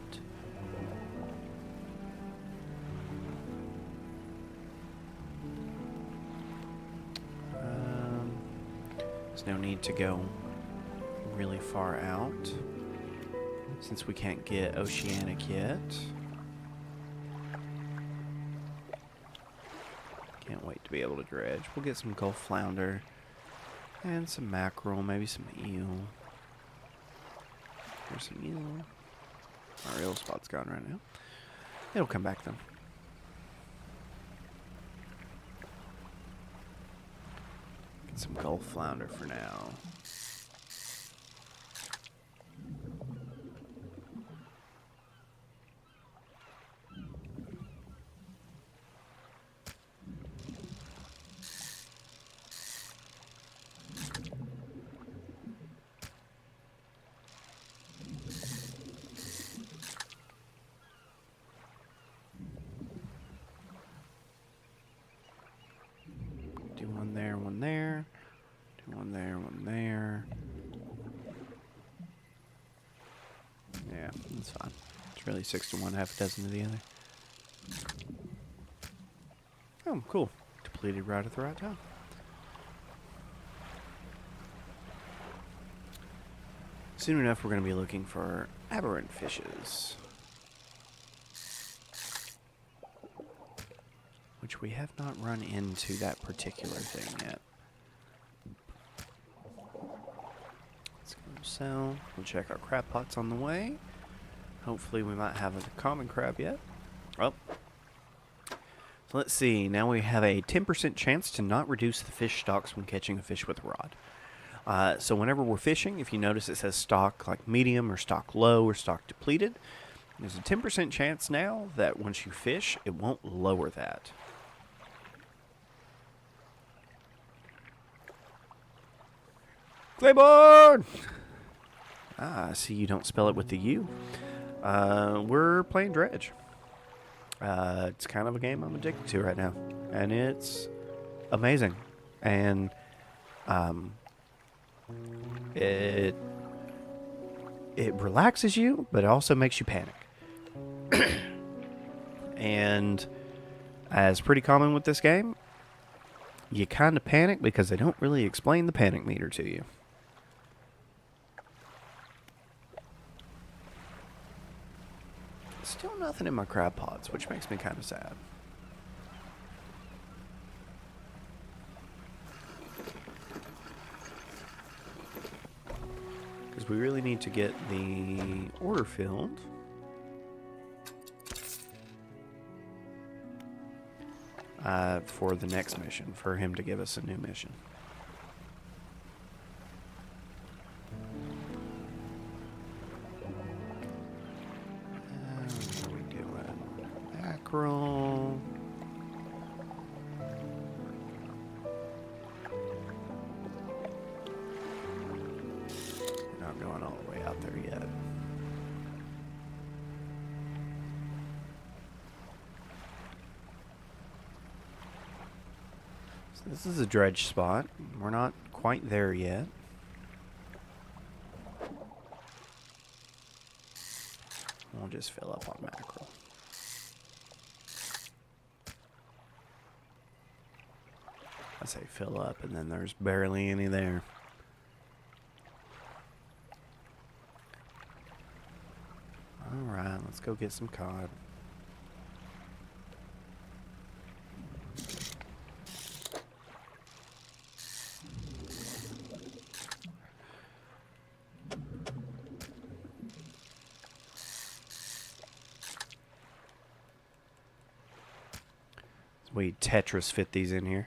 A: There's no need to go really far out, since we can't get oceanic yet. Can't wait to be able to dredge. We'll get some gulf flounder. And some mackerel, maybe some eel. There's some eel. Our eel spot's gone right now. It'll come back though. Get some gulf flounder for now. One there, one there. Do one there, one there. Yeah, that's fine. It's really 6 to 1, half a dozen to the other. Oh, cool. Depleted right at the right time. Soon enough, we're going to be looking for aberrant fishes, which we have not run into that particular thing yet. Let's go sell. We'll check our crab pots on the way. Hopefully we might have a common crab yet. Oh. So let's see. Now we have a 10% chance to not reduce the fish stocks when catching a fish with a rod. So whenever we're fishing, if you notice it says stock like medium or stock low or stock depleted, there's a 10% chance now that once you fish, it won't lower that. Claiborne! Ah, I see you don't spell it with the U. We're playing Dredge. It's kind of a game I'm addicted to right now. And it's amazing. And it relaxes you, but it also makes you panic. And as pretty common with this game, you kind of panic because they don't really explain the panic meter to you. Still nothing in my crab pots, which makes me kind of sad. Because we really need to get the order filled. For the next mission, for him to give us a new mission. What are we doing? Mackerel. Not going all the way out there yet. This is a dredge spot. We're not quite there yet. We'll just fill up on mackerel. I say fill up, and then there's barely any there. Alright, let's go get some cod. We Tetris fit these in here.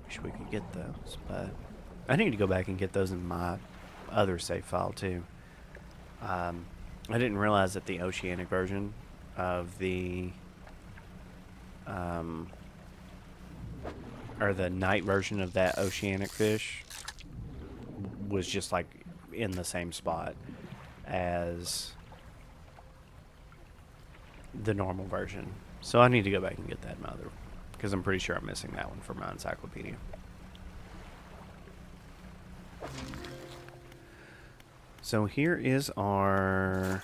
A: Wish we could get those, but I need to go back and get those in my other save file too. I didn't realize that the oceanic version of the or the night version of that oceanic fish was just like in the same spot as the normal version. So I need to go back and get that in my other, because I'm pretty sure I'm missing that one from my encyclopedia. So here is our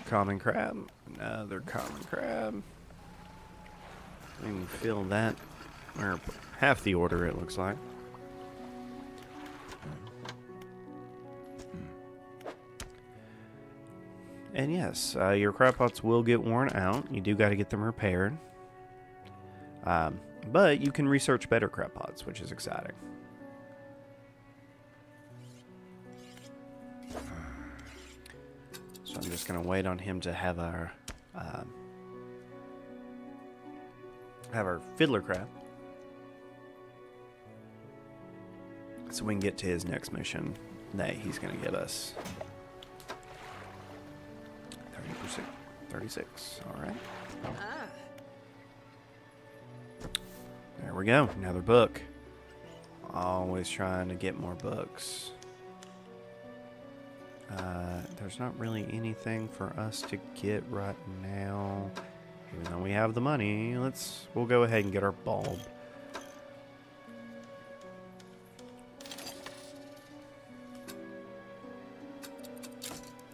A: common crab. Another common crab. We can fill that, or half the order it looks like. And yes, your crab pots will get worn out. You do got to get them repaired. But you can research better crab pots, which is exciting. So I'm just going to wait on him to have our fiddler crab, so we can get to his next mission that he's going to give us. 30%, 36. All right. There we go. Another book. Always trying to get more books. There's not really anything for us to get right now. Even though we have the money, we'll go ahead and get our bulb.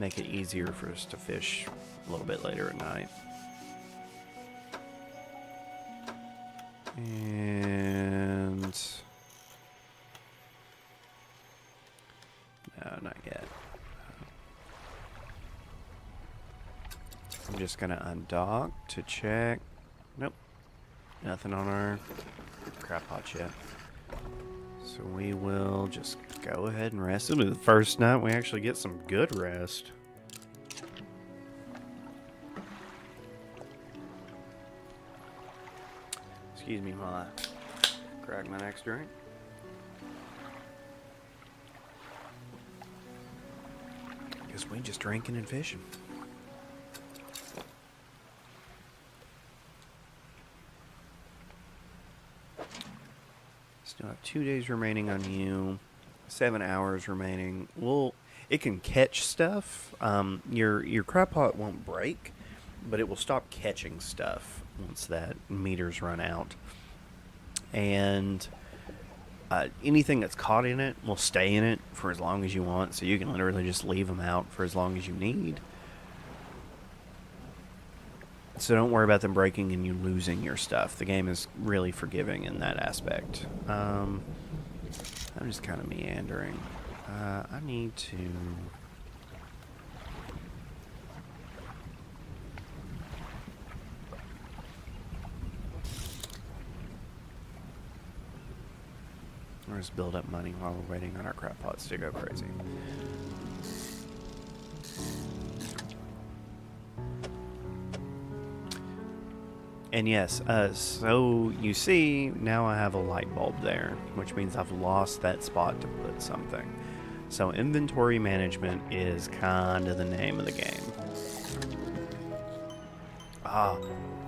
A: make it easier for us to fish a little bit later at night. And no, not yet. I'm just gonna undock to check. Nope, nothing on our crab pots yet. So we will just go ahead and rest. It'll be the first night we actually get some good rest. Excuse me while I crack my next drink. Guess we just drinking and fishing. Still have 2 days remaining on you. 7 hours remaining. Well, it can catch stuff. Your crab pot won't break, but it will stop catching stuff once that meters run out. And anything that's caught in it will stay in it for as long as you want, so you can literally just leave them out for as long as you need. So don't worry about them breaking and you losing your stuff. The game is really forgiving in that aspect. I'm just kind of meandering. I need to... Or just build up money while we're waiting on our crab pots to go crazy. And yes, so you see, now I have a light bulb there, which means I've lost that spot to put something. So inventory management is kind of the name of the game. Ah,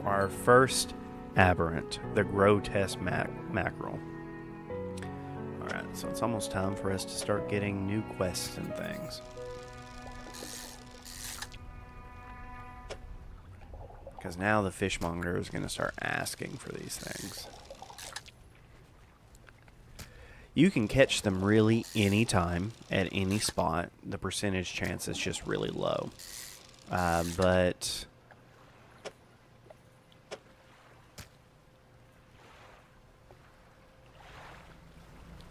A: our first aberrant, the grotesque mackerel. Alright, so it's almost time for us to start getting new quests and things. Because now the fishmonger is going to start asking for these things. You can catch them really anytime at any spot. The percentage chance is just really low. But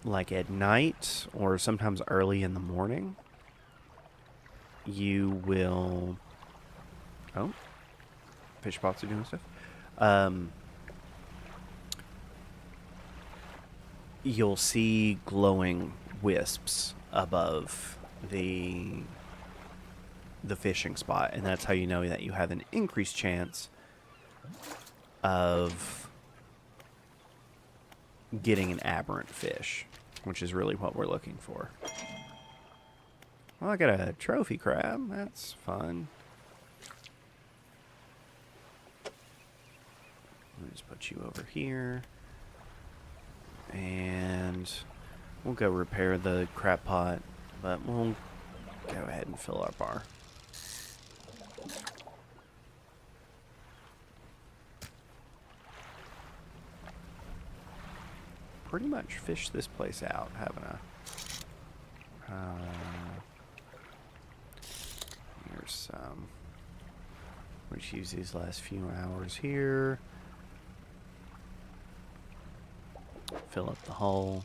A: like at night or sometimes early in the morning, you will... Oh. Fish pots are doing stuff. You'll see glowing wisps above the fishing spot, and that's how you know that you have an increased chance of getting an aberrant fish, which is really what we're looking for. Well, I got a trophy crab. That's fun. Let me just put you over here. And we'll go repair the crab pot, but we'll go ahead and fill our bar. Pretty much fished this place out, haven't I? Here's some. We'll just use these last few hours here. Fill up the hole.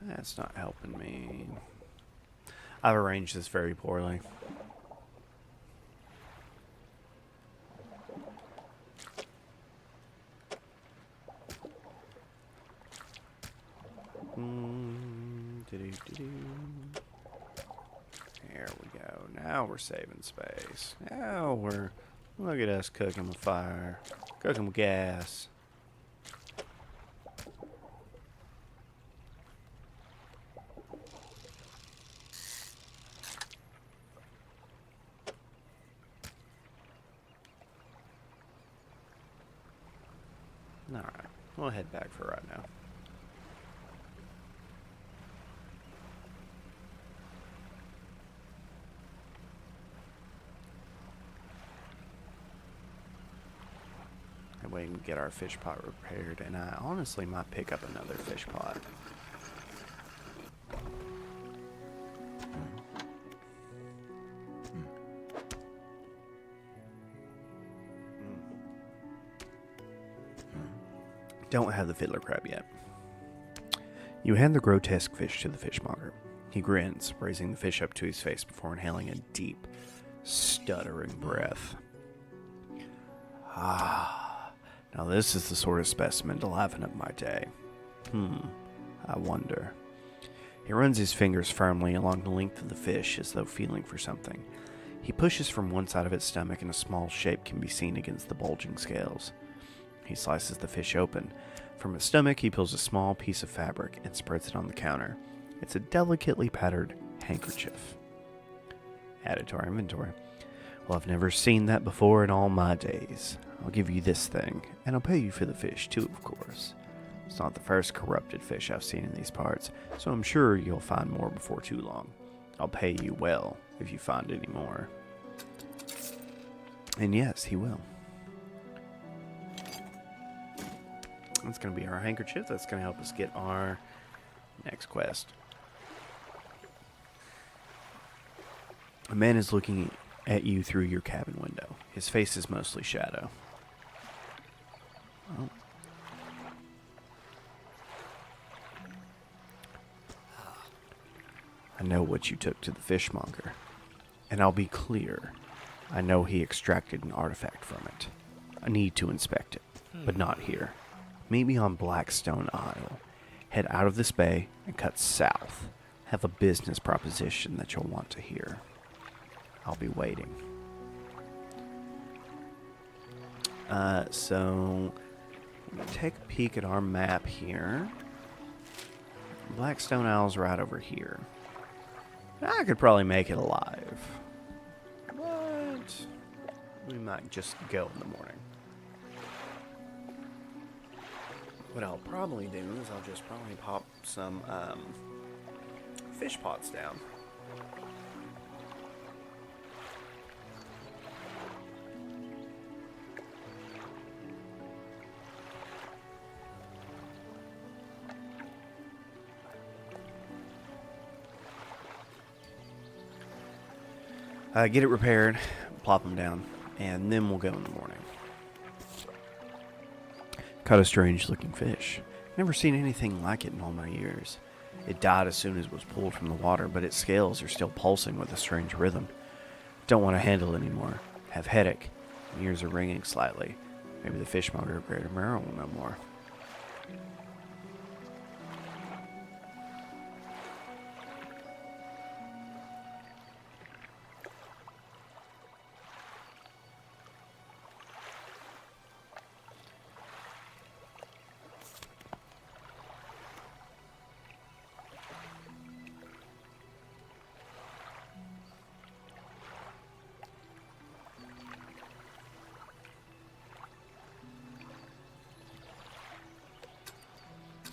A: That's not helping me. I've arranged this very poorly. There we go. Now we're saving space. Now we're... Look at us cooking with fire. Cooking with gas. Alright. We'll head back for right now. That way we can get our fish pot repaired, and I honestly might pick up another fish pot. Don't have the fiddler crab yet. You hand the grotesque fish to the fishmonger. He grins, raising the fish up to his face before inhaling a deep, stuttering breath. Ah, now this is the sort of specimen to liven up my day. I wonder. He runs his fingers firmly along the length of the fish as though feeling for something. He pushes from one side of its stomach and a small shape can be seen against the bulging scales. He slices the fish open. From its stomach, he pulls a small piece of fabric and spreads it on the counter. It's a delicately patterned handkerchief. Add it to our inventory. Well, I've never seen that before in all my days. I'll give you this thing, and I'll pay you for the fish, too, of course. It's not the first corrupted fish I've seen in these parts, so I'm sure you'll find more before too long. I'll pay you well if you find any more. And yes, he will. That's going to be our handkerchief. That's going to help us get our next quest. A man is looking at you through your cabin window. His face is mostly shadow. Oh. I know what you took to the fishmonger. And I'll be clear. I know he extracted an artifact from it. I need to inspect it, but not here. Meet me on Blackstone Isle. Head out of this bay and cut south. Have a business proposition that you'll want to hear. I'll be waiting. So take a peek at our map here. Blackstone Isle's right over here. I could probably make it alive, but we might just go in the morning. What I'll probably do is I'll just probably pop some fish pots down. Get it repaired, plop them down, and then we'll go in the morning. Caught a strange looking fish. Never seen anything like it in all my years. It died as soon as it was pulled from the water, but its scales are still pulsing with a strange rhythm. Don't want to handle it anymore. Have headache. Ears are ringing slightly. Maybe the fishmonger of Greater Merrill will know more.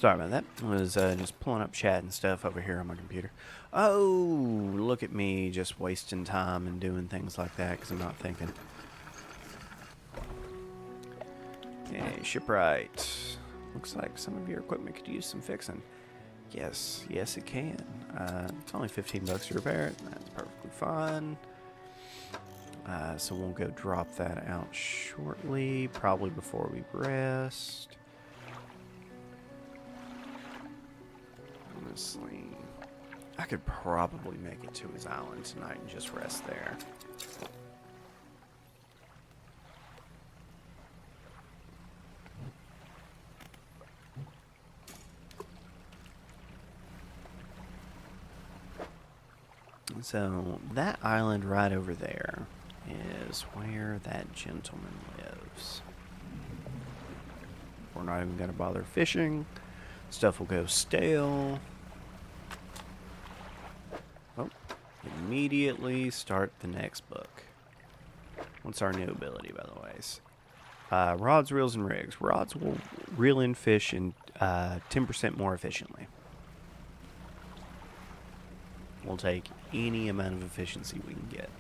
A: Sorry about that. I was just pulling up chat and stuff over here on my computer. Oh, look at me just wasting time and doing things like that because I'm not thinking. Hey, shipwright. Looks like some of your equipment could use some fixing. Yes, it can. It's only 15 bucks to repair it. That's perfectly fine. So we'll go drop that out shortly, probably before we rest. Honestly, I could probably make it to his island tonight and just rest there. So that island right over there is where that gentleman lives. We're not even going to bother fishing. Stuff will go stale. Oh, immediately start the next book. What's our new ability, by the way? Rods, reels, and rigs. Rods will reel in fish in 10% more efficiently. We'll take any amount of efficiency we can get.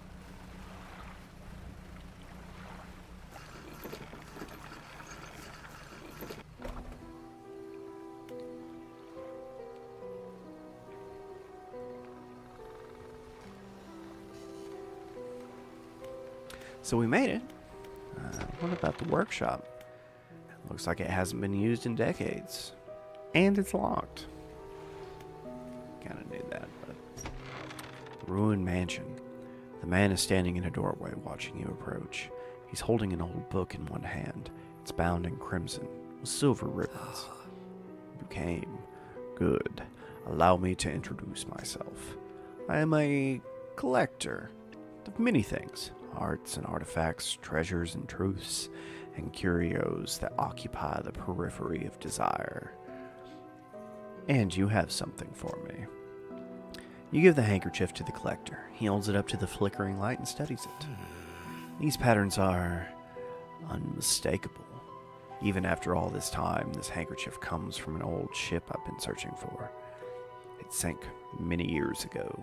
A: So we made it. What about the workshop? Looks like it hasn't been used in decades. And it's locked. Kinda knew that, but... Ruined mansion. The man is standing in a doorway watching you approach. He's holding an old book in one hand. It's bound in crimson, with silver ribbons. You came. Good. Allow me to introduce myself. I am a collector of many things. Arts and artifacts, treasures and truths, and curios that occupy the periphery of desire. And you have something for me. You give the handkerchief to the collector. He holds it up to the flickering light and studies it. These patterns are unmistakable. Even after all this time, this handkerchief comes from an old ship I've been searching for. It sank many years ago.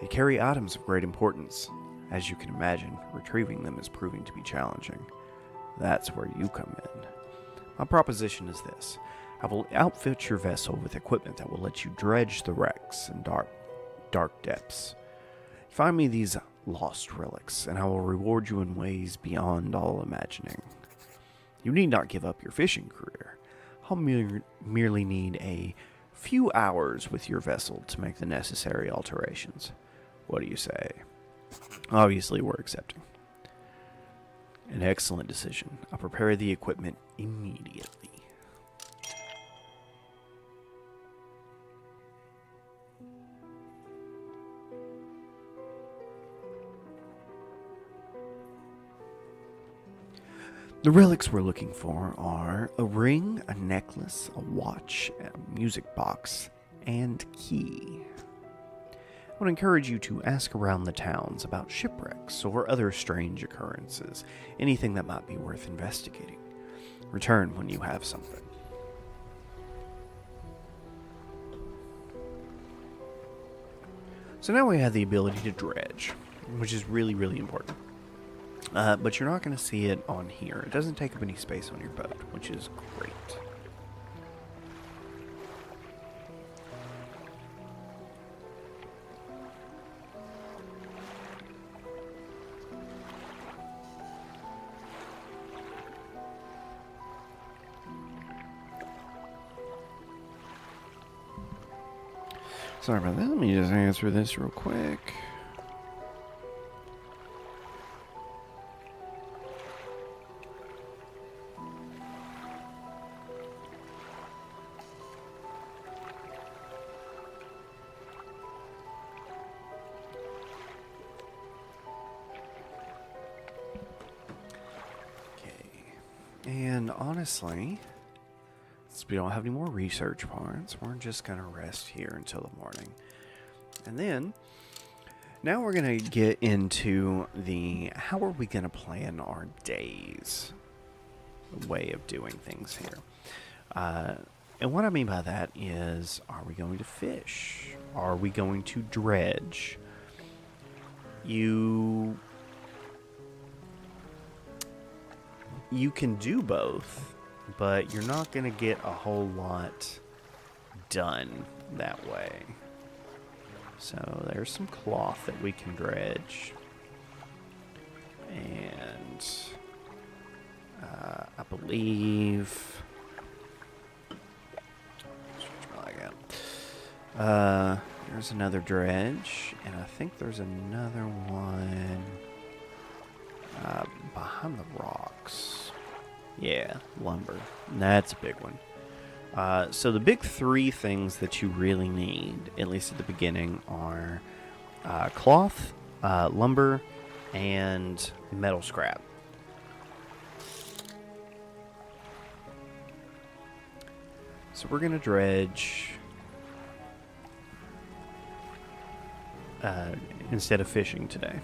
A: They carry items of great importance. As you can imagine, retrieving them is proving to be challenging. That's where you come in. My proposition is this. I will outfit your vessel with equipment that will let you dredge the wrecks and dark depths. Find me these lost relics, and I will reward you in ways beyond all imagining. You need not give up your fishing career. I'll merely need a few hours with your vessel to make the necessary alterations. What do you say? Obviously, we're accepting. An excellent decision. I'll prepare the equipment immediately. The relics we're looking for are a ring, a necklace, a watch, a music box, and key. I would encourage you to ask around the towns about shipwrecks or other strange occurrences, anything that might be worth investigating. Return when you have something. So now we have the ability to dredge, which is really, really important. But you're not going to see it on here. It doesn't take up any space on your boat, which is great. Sorry about that. Let me just answer this real quick. And honestly, since we don't have any more research parts, we're just going to rest here until the morning. And then, now we're going to get into the how are we going to plan our days way of doing things here. And what I mean by that is, are we going to fish? Are we going to dredge? You can do both, but you're not going to get a whole lot done that way. So there's some cloth that we can dredge. And I believe... there's another dredge, and I think there's another one behind the rocks. Yeah, lumber. That's a big one. So the big three things that you really need, at least at the beginning, are cloth, lumber, and metal scrap. So we're going to dredge instead of fishing today.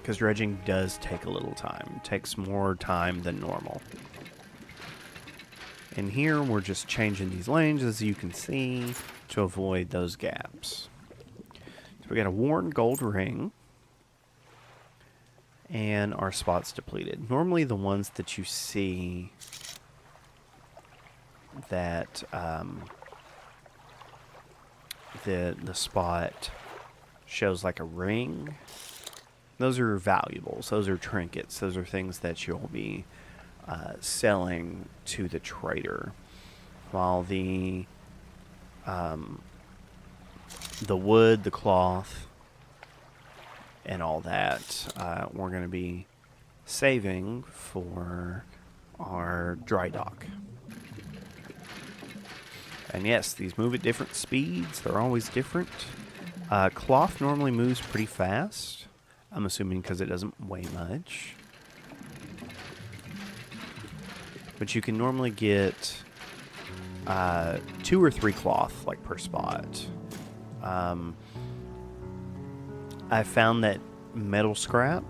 A: Because dredging does take a little time. It takes more time than normal. And here we're just changing these lanes, as you can see, to avoid those gaps. So we got a worn gold ring. And our spots depleted. Normally the ones that you see that the spot shows like a ring Those are valuables. Those are trinkets. Those are things that you'll be selling to the trader. While the wood, the cloth, and all that, we're going to be saving for our dry dock. And yes, these move at different speeds. They're always different. Cloth normally moves pretty fast. I'm assuming because it doesn't weigh much. But you can normally get 2 or 3 cloth, like, per spot. I found that metal scrap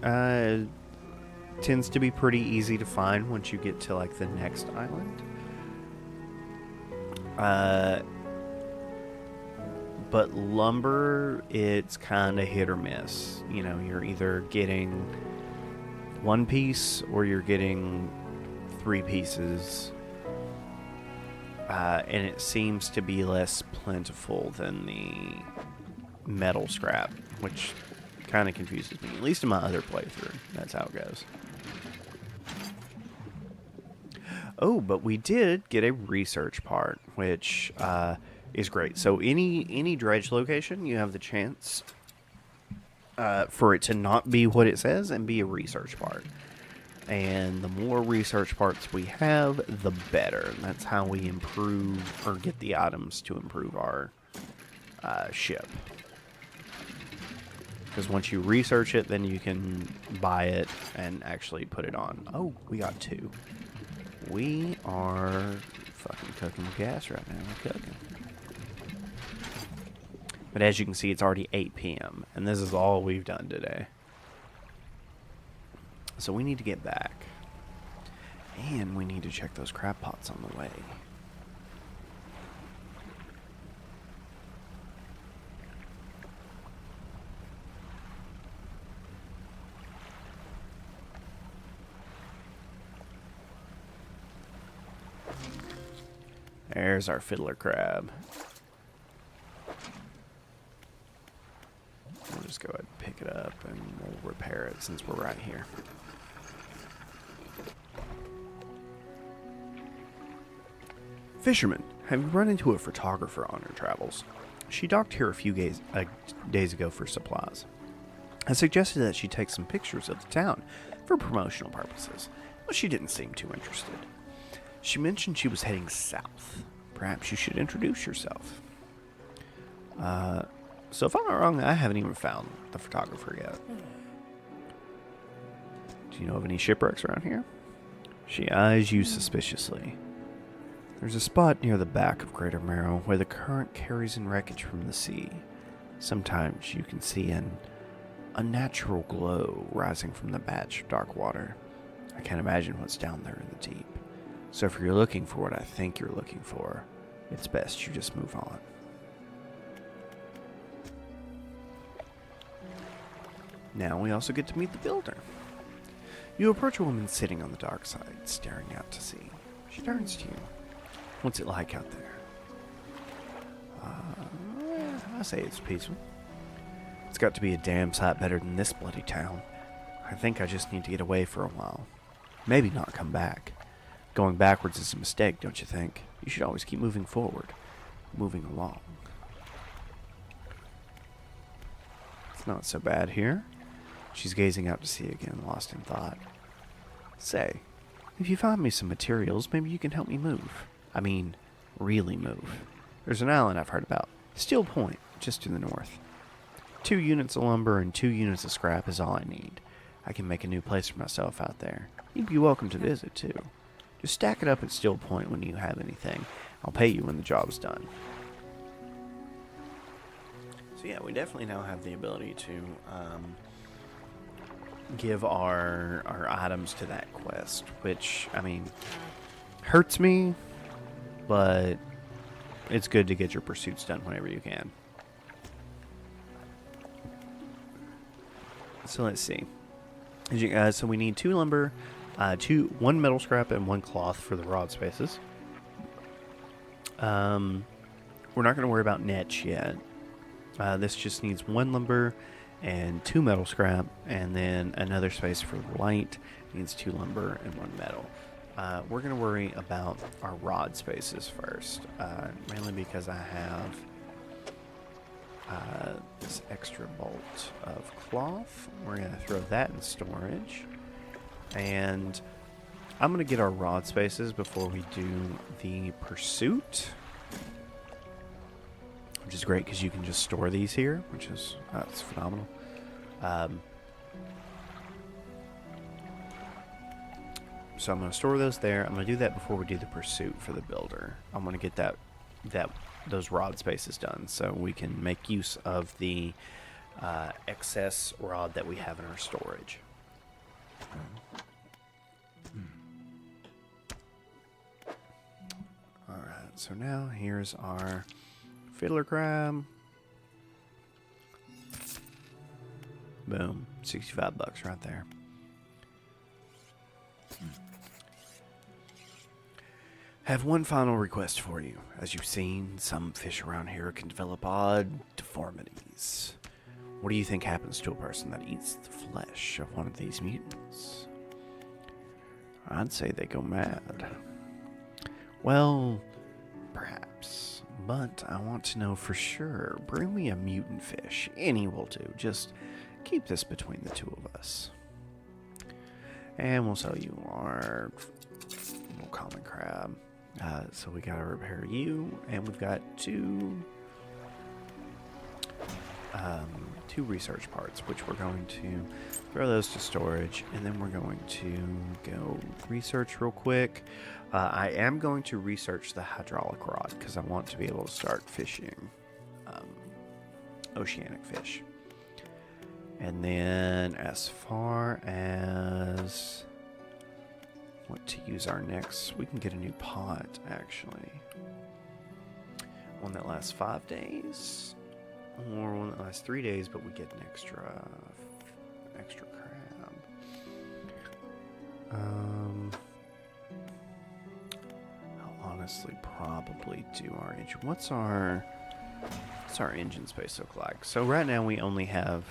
A: tends to be pretty easy to find once you get to, like, the next island. But lumber, it's kind of hit or miss. You know, you're either getting 1 piece or you're getting 3 pieces. And it seems to be less plentiful than the metal scrap, which kind of confuses me. At least in my other playthrough, that's how it goes. Oh, but we did get a research part, which is great. So any dredge location, you have the chance for it to not be what it says and be a research part. And the more research parts we have, the better. And that's how we improve or get the items to improve our ship. Because once you research it, then you can buy it and actually put it on. Oh, we got 2. We are fucking cooking gas right now. We're cooking. But as you can see, it's already 8 p.m. And this is all we've done today. So we need to get back. And we need to check those crab pots on the way. There's our fiddler crab. We'll just go ahead and pick it up and we'll repair it since we're right here. Fisherman, have you run into a photographer on your travels? She docked here a few days ago for supplies. I suggested that she take some pictures of the town for promotional purposes, but she didn't seem too interested. She mentioned she was heading south. Perhaps you should introduce yourself. So if I'm not wrong, I haven't even found the photographer yet. Do you know of any shipwrecks around here? She eyes you suspiciously. There's a spot near the back of Greater Marrow where the current carries in wreckage from the sea. Sometimes you can see an unnatural glow rising from the batch of dark water. I can't imagine what's down there in the deep. So if you're looking for what I think you're looking for, it's best you just move on. Now we also get to meet the builder. You approach a woman sitting on the dark side, staring out to sea. She turns to you. What's it like out there? I say it's peaceful. It's got to be a damn sight better than this bloody town. I think I just need to get away for a while. Maybe not come back. Going backwards is a mistake, don't you think? You should always keep moving forward. Moving along. It's not so bad here. She's gazing out to sea again, lost in thought. Say, if you find me some materials, maybe you can help me move. I mean, really move. There's an island I've heard about. Steel Point, just to the north. 2 units of lumber and 2 units of scrap is all I need. I can make a new place for myself out there. You'd be welcome to visit, too. Just stack it up at Steel Point when you have anything. I'll pay you when the job's done. So yeah, we definitely now have the ability to give our items to that quest, which, I mean, hurts me, but it's good to get your pursuits done whenever you can. So let's see. So we need 2 lumber, 1 metal scrap, and 1 cloth for the rod spaces. We're not going to worry about nets yet. This just needs 1 lumber and 2 metal scrap, and then another space for light needs 2 lumber and 1 metal. We're going to worry about our rod spaces first, mainly because I have this extra bolt of cloth. We're going to throw that in storage, and I'm going to get our rod spaces before we do the pursuit, which is great because you can just store these here, which is that's phenomenal. So I'm going to store those there. I'm going to do that before we do the pursuit for the builder. I'm going to get those rod spaces done so we can make use of the excess rod that we have in our storage. Alright, so now here's our fiddler crab. Boom, 65 bucks right there. Have one final request for you. As you've seen, some fish around here can develop odd deformities. What do you think happens to a person that eats the flesh of one of these mutants? I'd say they go mad. Well, perhaps. But I want to know for sure. Bring me a mutant fish. Any will do. Just keep this between the two of us. And we'll sell you our little common crab. So we gotta repair you, and we've got two research parts, which we're going to throw those to storage, and then we're going to go research real quick. I am going to research the hydraulic rod because I want to be able to start fishing oceanic fish. And then as far as what to use our next, we can get a new pot, actually. One that lasts 5 days, or one that lasts 3 days, but we get an extra crab. I'll honestly probably do our engine. What's our engine space look like? So right now we only have,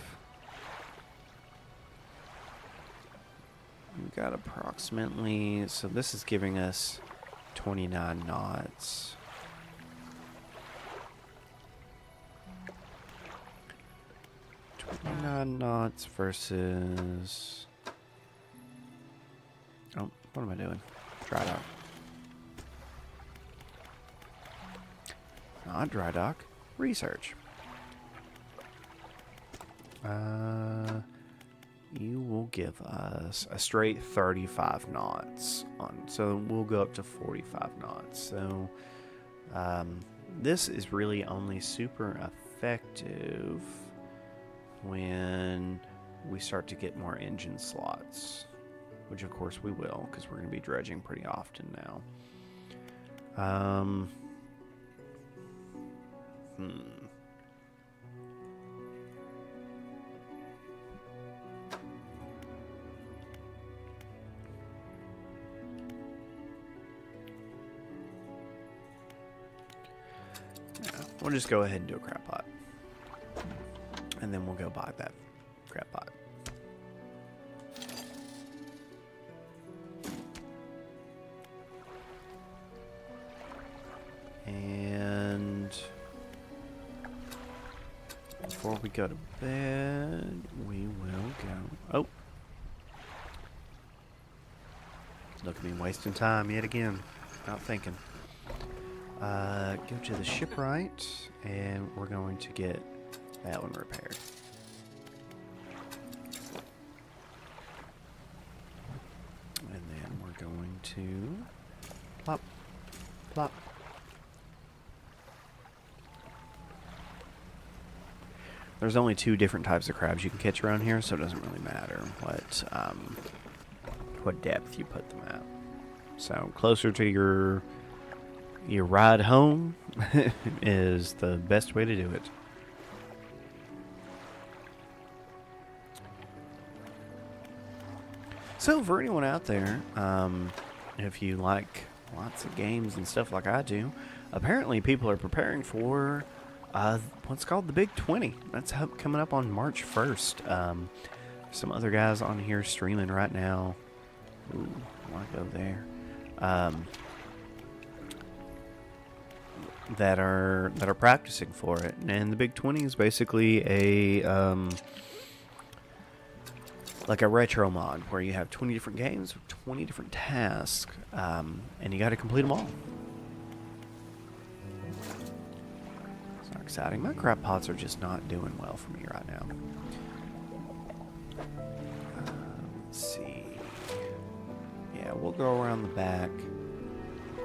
A: we've got approximately, so this is giving us 29 knots. Knots versus, oh, what am I doing? Dry dock. Not dry dock. Research. You will give us a straight 35 knots on, so we'll go up to 45 knots. So this is really only super effective when we start to get more engine slots, which of course we will, because we're going to be dredging pretty often now. We'll just go ahead and do a crab pot. And then we'll go buy that crab pot. And before we go to bed, we will go. Oh. Look at me wasting time yet again. Not thinking. Go to the shipwright, and we're going to get that one repaired. And then we're going to plop, plop. There's only 2 different types of crabs you can catch around here, so it doesn't really matter what depth you put them at. So closer to your ride home is the best way to do it. So for anyone out there, if you like lots of games and stuff like I do, apparently people are preparing for What's called the Big 20. That's coming up on March 1st. Some other guys on here streaming right now. Ooh, I want to go there. That are practicing for it. And the Big 20 is basically a like a retro mod where you have 20 different games with 20 different tasks, and you got to complete them all. It's not exciting. My crab pots are just not doing well for me right now. Let's see. Yeah, we'll go around the back.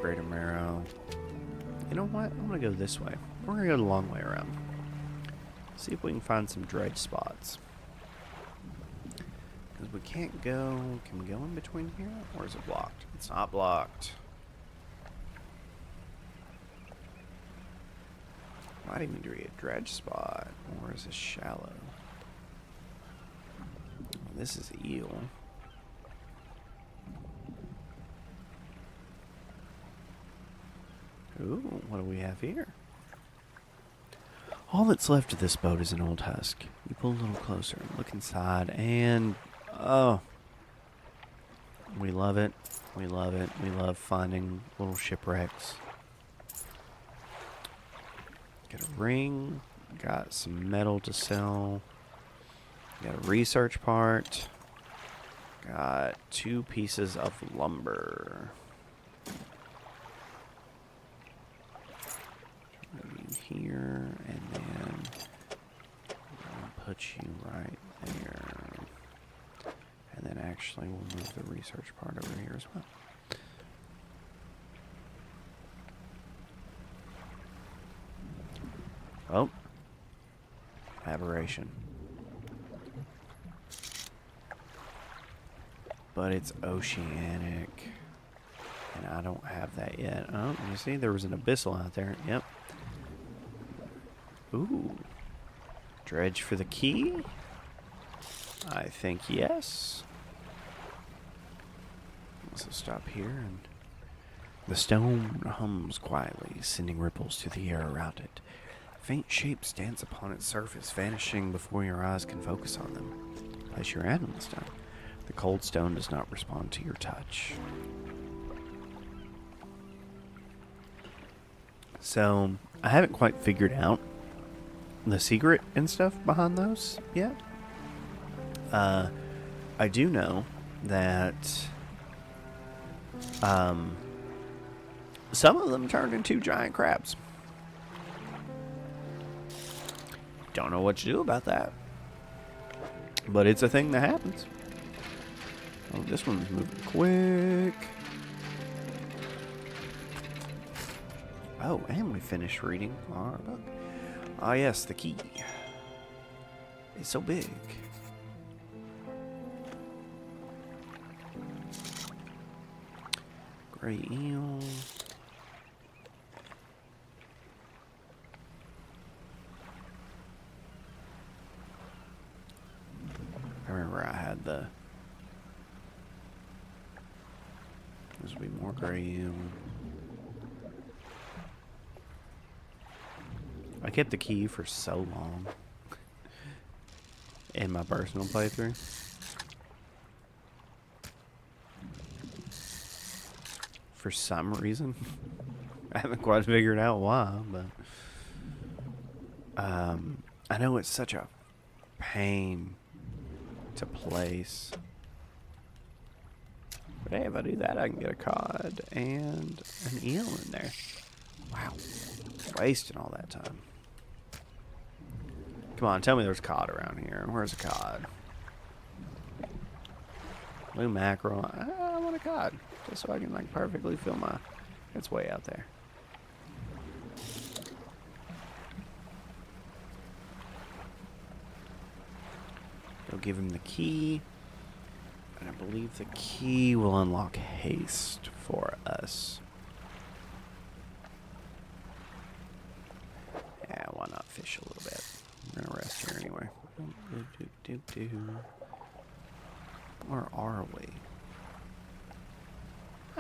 A: Greater Marrow. You know what? I'm going to go this way. We're going to go the long way around. See if we can find some dredge spots. Because we can't go... Can we go in between here? Or is it blocked? It's not blocked. Might even be a dredge spot. Or is this shallow? This is eel. Ooh, what do we have here? All that's left of this boat is an old husk. You pull a little closer and look inside, and oh, we love it. We love it. We love finding little shipwrecks. Got a ring. Got some metal to sell. Got a research part. Got 2 pieces of lumber. Here, and then I'll put you right there. And then actually we'll move the research part over here as well. Oh. Aberration. But it's oceanic. And I don't have that yet. Oh, you see, there was an abyssal out there. Yep. Ooh. Dredge for the key? I think yes. So stop here, and the stone hums quietly, sending ripples through the air around it. A faint shape stands upon its surface, vanishing before your eyes can focus on them. Place your hand on the stone. The cold stone does not respond to your touch. So, I haven't quite figured out the secret and stuff behind those yet. I do know that some of them turned into giant crabs. Don't know what to do about that, but it's a thing that happens. Oh, this one's moving quick. Oh, and we finished reading our book. Ah, yes, the key. It's so big. Gray eel. I remember I had the... This will be more gray eel. I kept the key for so long in my personal playthrough. For some reason. I haven't quite figured out why, but I know it's such a pain to place. But hey, if I do that, I can get a cod and an eel in there. Wow. Wasting all that time. Come on, tell me there's cod around here. Where's a cod? Blue mackerel. I want a cod. Just so I can like perfectly fill my... It's way out there. Go give him the key. And I believe the key will unlock haste for us. Yeah, why not fish a little bit? We're gonna rest here anyway. Where are we?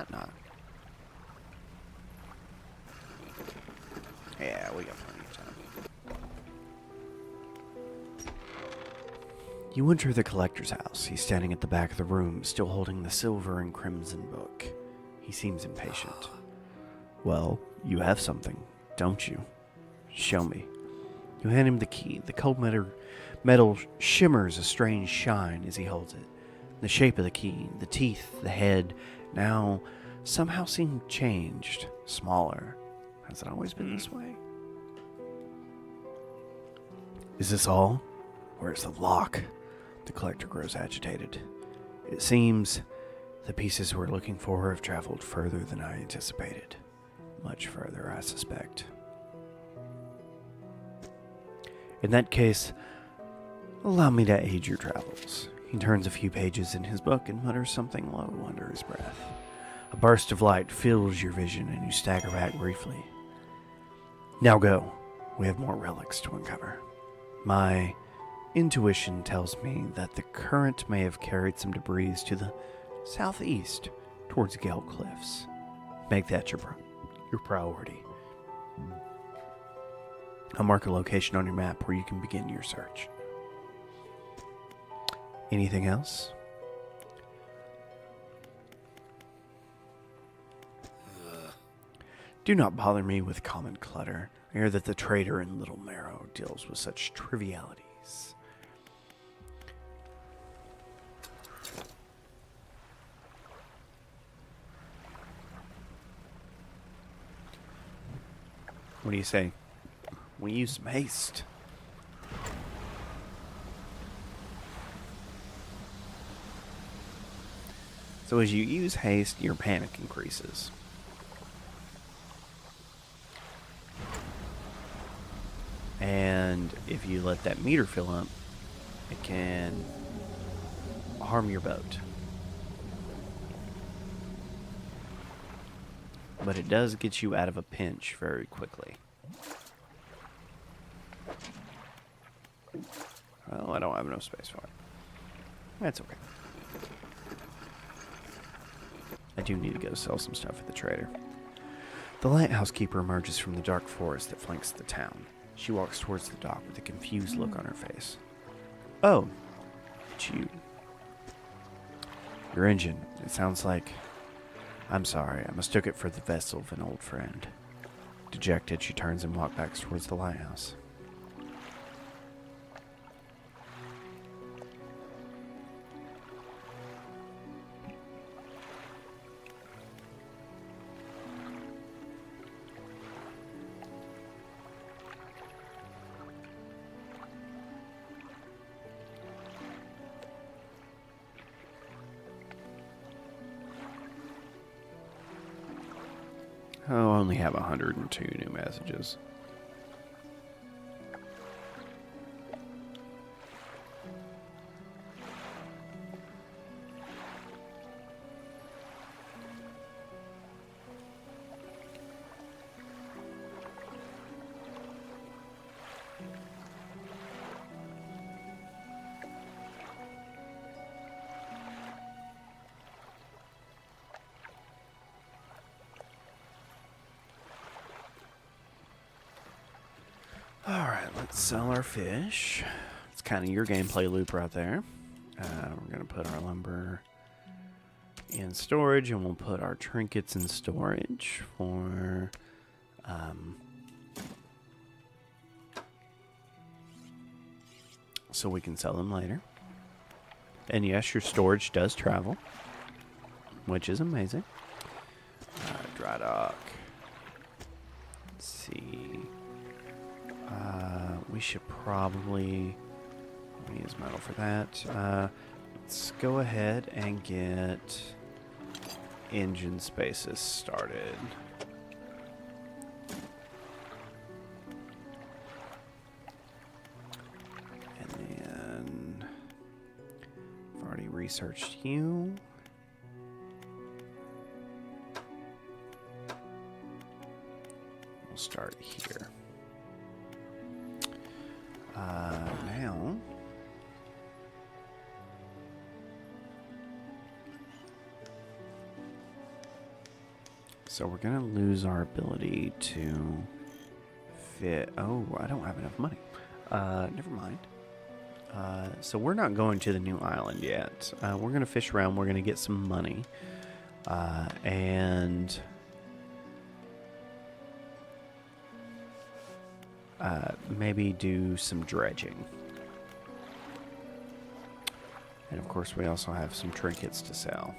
A: Not. Yeah, we got plenty of time. You enter the collector's house. He's standing at the back of the room, still holding the silver and crimson book. He seems impatient. Well, you have something, don't you? Show me. You hand him the key. The cold metal shimmers a strange shine as he holds it. The shape of the key, the teeth, the head, now somehow seem changed, smaller. Has it always been this way? Is this all? Where's the lock? The collector grows agitated. It seems the pieces we're looking for have traveled further than I anticipated. Much further, I suspect. In that case, allow me to aid your travels. He turns a few pages in his book and mutters something low under his breath. A burst of light fills your vision and you stagger back briefly. Now go. We have more relics to uncover. My intuition tells me that the current may have carried some debris to the southeast towards Gale Cliffs. Make that your priority. I'll mark a location on your map where you can begin your search. Anything else? Do not bother me with common clutter. I hear that the trader in Little Marrow deals with such trivialities. What do you say? We use some haste. So as you use haste, your panic increases. And if you let that meter fill up, it can harm your boat. But it does get you out of a pinch very quickly. Well, I don't have enough space for it. That's okay. I do need to go sell some stuff at the trader. The lighthouse keeper emerges from the dark forest that flanks the town. She walks towards the dock with a confused look on her face. Oh, it's you. Your engine. It sounds like... I'm sorry, I mistook it for the vessel of an old friend. Dejected, she turns and walks back towards the lighthouse. I only have 102 new messages. Alright, let's sell our fish. It's kind of your gameplay loop right there. We're going to put our lumber in storage, and we'll put our trinkets in storage for... so we can sell them later. And yes, your storage does travel, which is amazing. Dry dock. Let's see... we should probably use metal for that. Let's go ahead and get engine spaces started. And then I've already researched you. We'll start here. Now, so we're going to lose our ability to fit. Oh, I don't have enough money. Never mind. So we're not going to the new island yet. We're going to fish around. We're going to get some money. And maybe do some dredging. And of course we also have some trinkets to sell.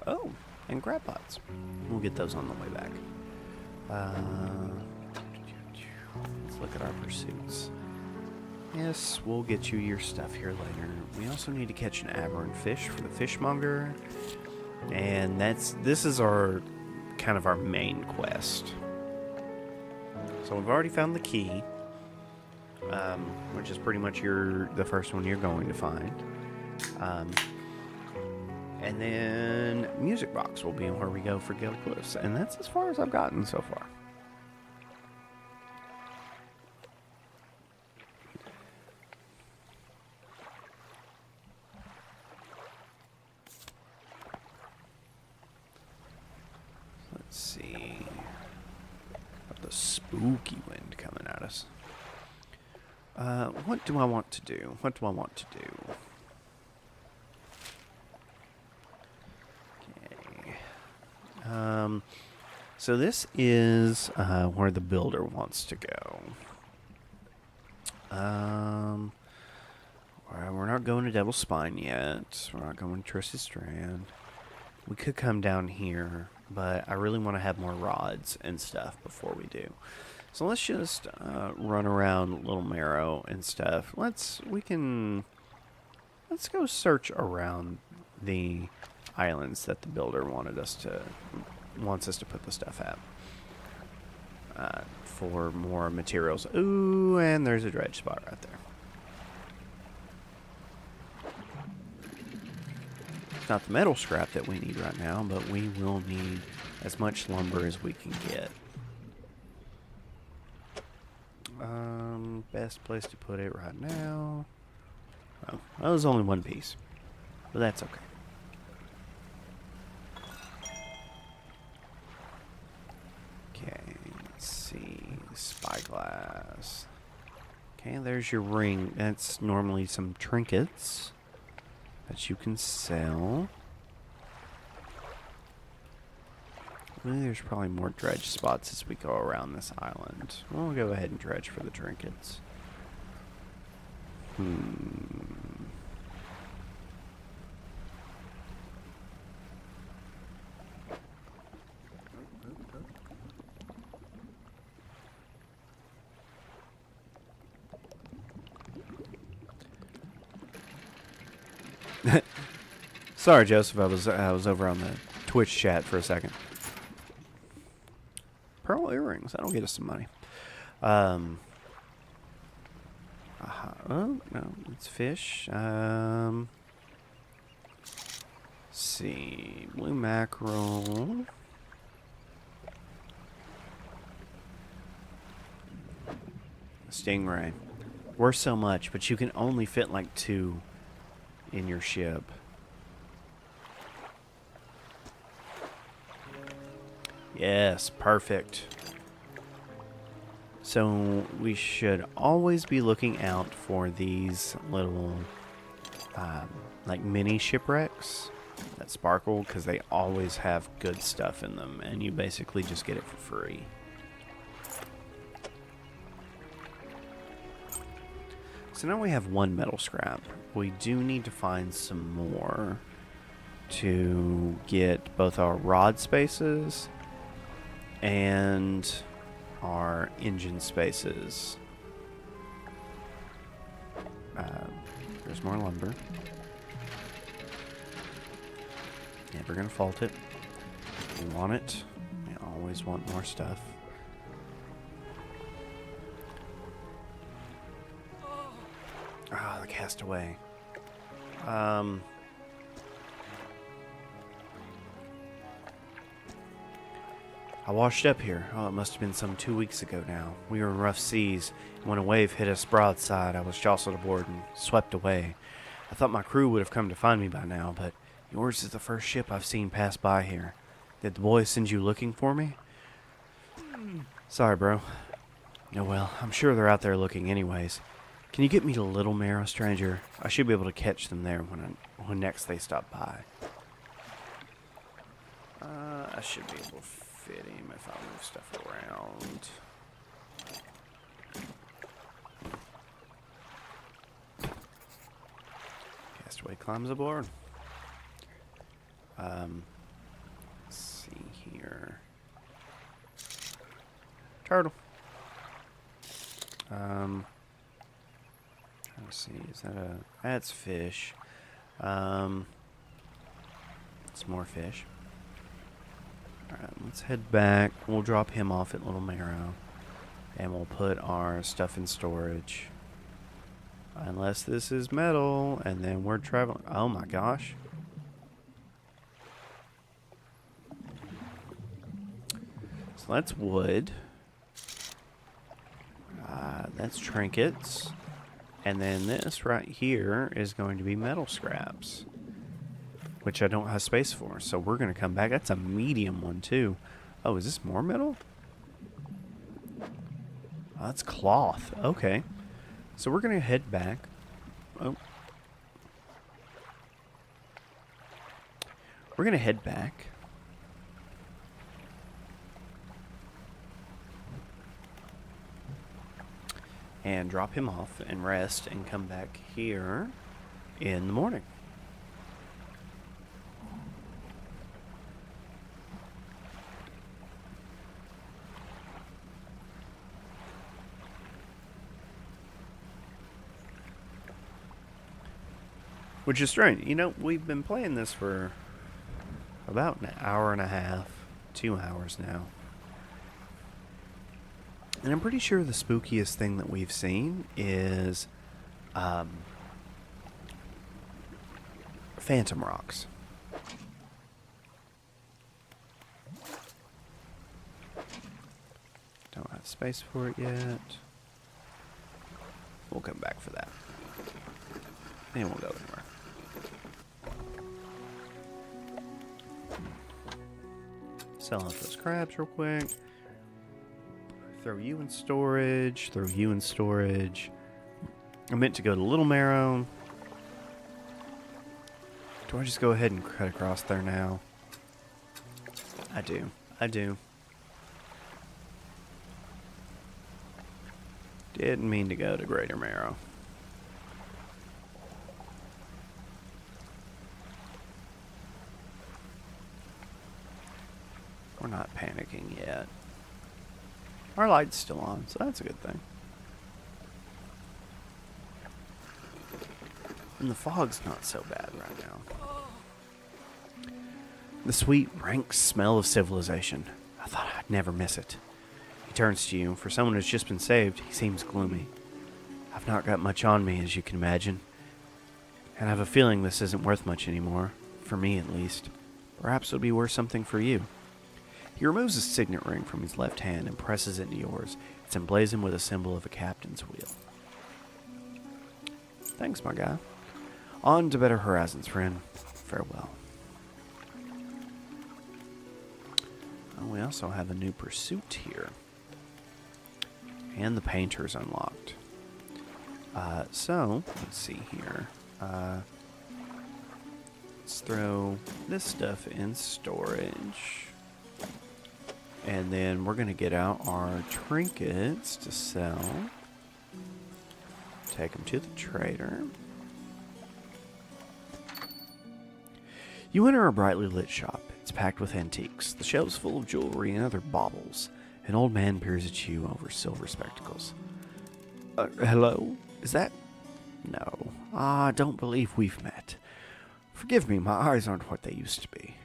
A: Oh, and grab pots. We'll get those on the way back. Let's look at our pursuits. Yes, we'll get you your stuff here later. We also need to catch an aberrant fish for the fishmonger. And this is our kind of our main quest. So we've already found the key, which is pretty much the first one you're going to find. And then music box will be where we go for guild quests, and that's as far as I've gotten so far. Let's see. Got the spooky wind coming at us. What do I want to do? What do I want to do? So this is where the builder wants to go. We're not going to Devil's Spine yet. We're not going to Triss's Strand. We could come down here, but I really want to have more rods and stuff before we do. So let's just run around Little Marrow and stuff. Let's go search around the islands that the builder wants us to put the stuff at for more materials. Ooh, and there's a dredge spot right there. It's not the metal scrap that we need right now, but we will need as much lumber as we can get. Best place to put it right now. Oh, that was only one piece, but that's okay. Spyglass. Okay, there's your ring. That's normally some trinkets that you can sell. Well, there's probably more dredge spots as we go around this island. We'll go ahead and dredge for the trinkets. Sorry, Joseph. I was over on the Twitch chat for a second. Pearl earrings. That'll get us some money. Oh no, it's fish. See, blue mackerel. Stingray. Worth so much, but you can only fit like 2 in your ship. Yes, perfect. So we should always be looking out for these little like mini shipwrecks that sparkle, because they always have good stuff in them, and you basically just get it for free. So now we have 1 metal scrap. We do need to find some more to get both our rod spaces and our engine spaces. There's more lumber. Never gonna fault it. We want it. We always want more stuff. Ah, the castaway. I washed up here. Oh, it must have been some 2 weeks ago now. We were in rough seas, and when a wave hit us broadside, I was jostled aboard and swept away. I thought my crew would have come to find me by now, but Yours is the first ship I've seen pass by here. Did the boys send you looking for me? Sorry, bro. Oh well, I'm sure they're out there looking anyways. Can you get me to Little Marrow, stranger? I should be able to catch them there when next they stop by. I should be able to fit him if I move stuff around. Castaway climbs aboard. Let's see here. Turtle. Let's see, is that a... That's fish. It's more fish. Alright, let's head back. We'll drop him off at Little Marrow. And we'll put our stuff in storage. Unless this is metal, and then we're traveling... Oh my gosh. So that's wood. That's trinkets. And then this right here is going to be metal scraps, which I don't have space for. So we're going to come back. That's a medium one too. Oh, is this more metal? Oh, that's cloth. Okay. So we're going to head back. Oh. We're going to head back. And drop him off and rest and come back here in the morning. Which is strange. You know, we've been playing this for about an hour and a half, 2 hours now. And I'm pretty sure the spookiest thing that we've seen is phantom rocks. Don't have space for it yet. We'll come back for that. And we'll go anywhere. Sell off those crabs real quick. Throw you in storage. Throw you in storage. I meant to go to Little Marrow. Do I just go ahead and cut across there now? I do. I do. Didn't mean to go to Greater Marrow. We're not panicking yet. Our light's still on, so that's a good thing. And the fog's not so bad right now. The sweet, rank smell of civilization. I thought I'd never miss it. He turns to you. For someone who's just been saved, he seems gloomy. I've not got much on me, as you can imagine. And I have a feeling this isn't worth much anymore. For me, at least. Perhaps it'll be worth something for you. He removes his signet ring from his left hand and presses it into yours. It's emblazoned with a symbol of a captain's wheel. Thanks, my guy. On to better horizons, friend. Farewell. Oh, we also have a new pursuit here. And the painter's unlocked. So, let's see here. Let's throw this stuff in storage. And then we're going to get out our trinkets to sell. Take them to the trader. You enter a brightly lit shop. It's packed with antiques. The shelves full of jewelry and other baubles. An old man peers at you over silver spectacles. Hello? Is that... No. I don't believe we've met. Forgive me, my eyes aren't what they used to be.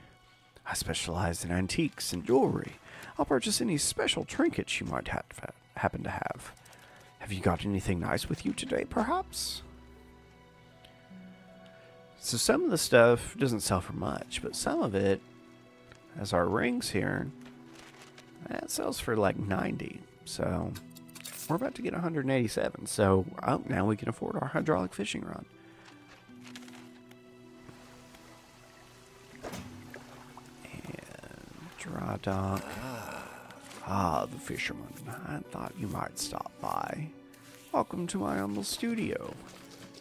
A: I specialize in antiques and jewelry. I'll purchase any special trinkets you might happen to have. Have you got anything nice with you today, perhaps? So some of the stuff doesn't sell for much, but some of it, as our rings here, that sells for like 90. So we're about to get 187. So now we can afford our hydraulic fishing rod. dry dock. Ah, the fisherman. I thought you might stop by. Welcome to my humble studio.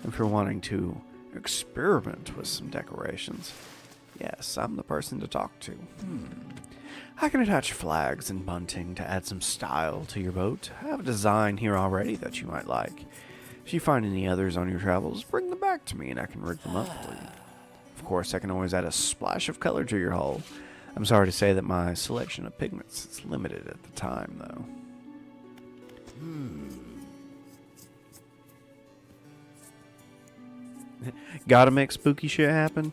A: If you're wanting to experiment with some decorations, yes, I'm the person to talk to. I can attach flags and bunting to add some style to your boat. I have a design here already that you might like. If you find any others on your travels, bring them back to me and I can rig them up for you. Of course, I can always add a splash of color to your hull. I'm sorry to say that my selection of pigments is limited at the time, though. Gotta make spooky shit happen.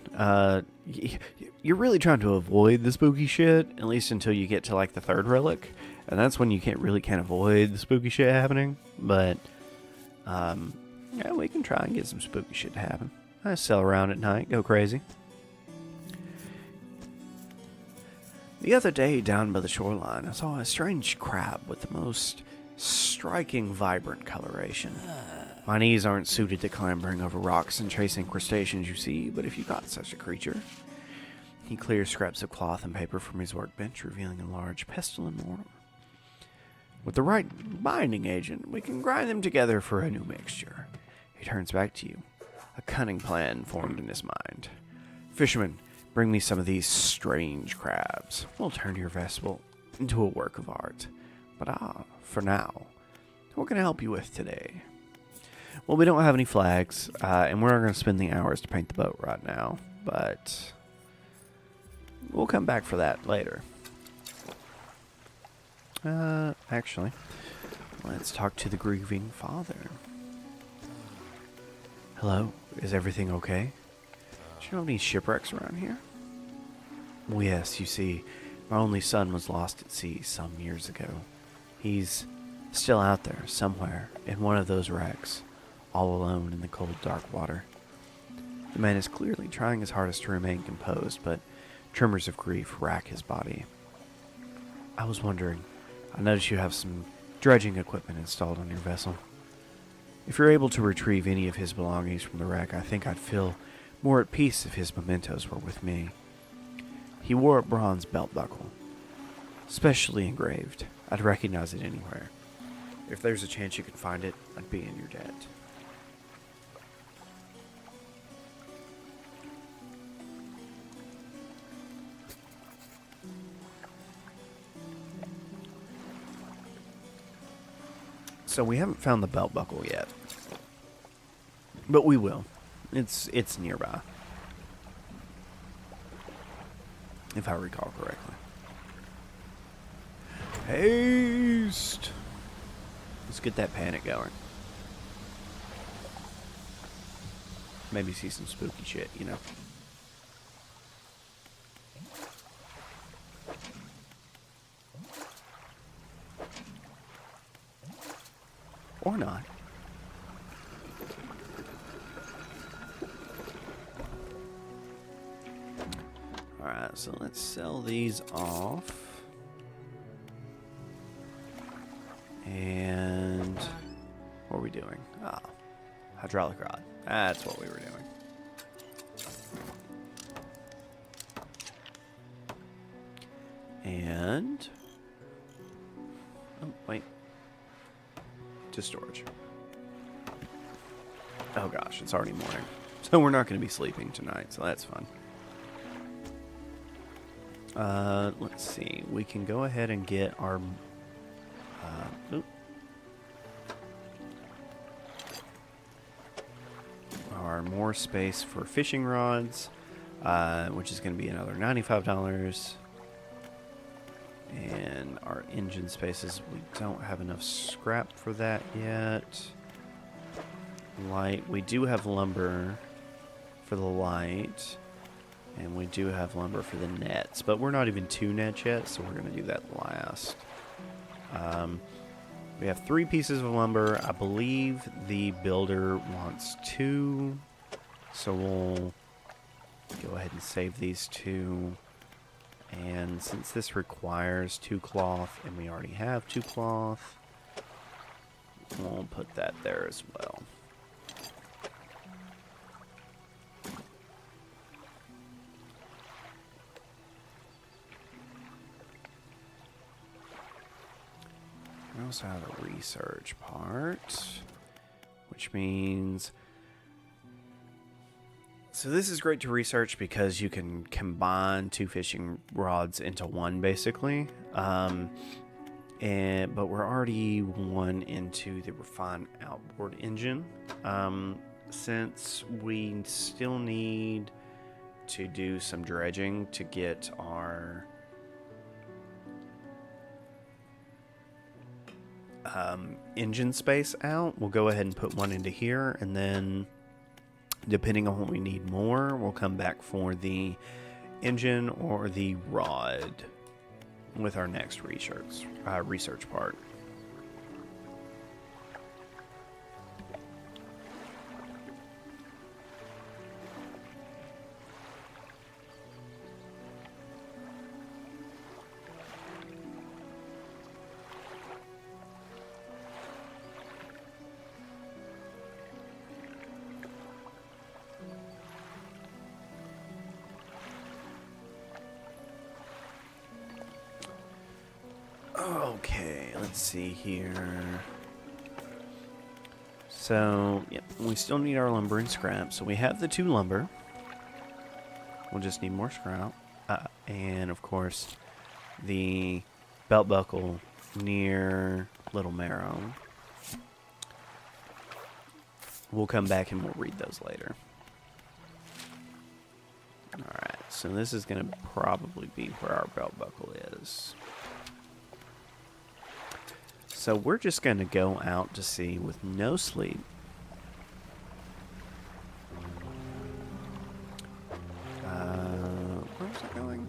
A: You're really trying to avoid the spooky shit, at least until you get to like the third relic, and that's when you can't avoid the spooky shit happening. But yeah, we can try and get some spooky shit to happen. I sail around at night, go crazy. The other day, down by the shoreline, I saw a strange crab with the most striking, vibrant coloration. My knees aren't suited to clambering over rocks and chasing crustaceans, you see, but if you got such a creature... He clears scraps of cloth and paper from his workbench, revealing a large pestle and mortar. With the right binding agent, we can grind them together for a new mixture. He turns back to you. A cunning plan formed in his mind. Fisherman, bring me some of these strange crabs. We'll turn your vessel into a work of art. But for now, what can I help you with today? Well, we don't have any flags, and we're not going to spend the hours to paint the boat right now, but we'll come back for that later. Actually, let's talk to the grieving father. Hello, is everything okay? Do you know any shipwrecks around here? Well, yes, you see, my only son was lost at sea some years ago. He's still out there, somewhere, in one of those wrecks, all alone in the cold, dark water. The man is clearly trying his hardest to remain composed, but tremors of grief rack his body. I was wondering, I noticed you have some dredging equipment installed on your vessel. If you're able to retrieve any of his belongings from the wreck, I think I'd feel more at peace if his mementos were with me. He wore a bronze belt buckle, specially engraved. I'd recognize it anywhere. If there's a chance you could find it, I'd be in your debt. So we haven't found the belt buckle yet, but we will. It's nearby, if I recall correctly. Haste! Let's get that panic going. Maybe see some spooky shit, you know. Or not. Alright, so let's sell these off. And what are we doing? Ah, hydraulic rod. That's what we were doing. And oh, wait. To storage. Oh gosh, it's already morning. So we're not going to be sleeping tonight, so that's fun. Let's see. We can go ahead and get our more space for fishing rods, which is going to be another $95. And our engine spaces, we don't have enough scrap for that yet. Light, we do have lumber for the light, and we do have lumber for the nets, but we're not even 2 nets yet, so we're going to do that last. We have 3 pieces of lumber. I believe the builder wants 2, so we'll go ahead and save these 2. And since this requires 2 cloth, and we already have 2 cloth, we'll put that there as well. We also have a research part, which means... So this is great to research because you can combine 2 fishing rods into one, basically. But we're already 1 into the refined outboard engine. Since we still need to do some dredging to get our engine space out, we'll go ahead and put 1 into here, and then depending on what we need more, we'll come back for the engine or the rod with our next research part. Okay, let's see here. So, yep, we still need our lumber and scrap. So we have the 2 lumber. We'll just need more scrap. And, of course, the belt buckle near Little Marrow. We'll come back and we'll read those later. Alright, so this is going to probably be where our belt buckle is. So we're just going to go out to sea with no sleep. Where's it going?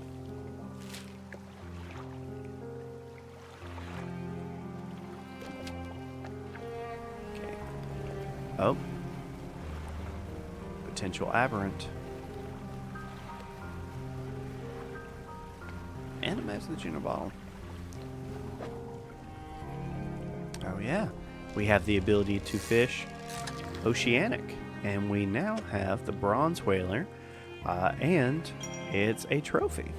A: Okay. Oh. Potential aberrant. And a message in a bottle. Oh yeah, we have the ability to fish oceanic, and we now have the bronze whaler, and it's a trophy.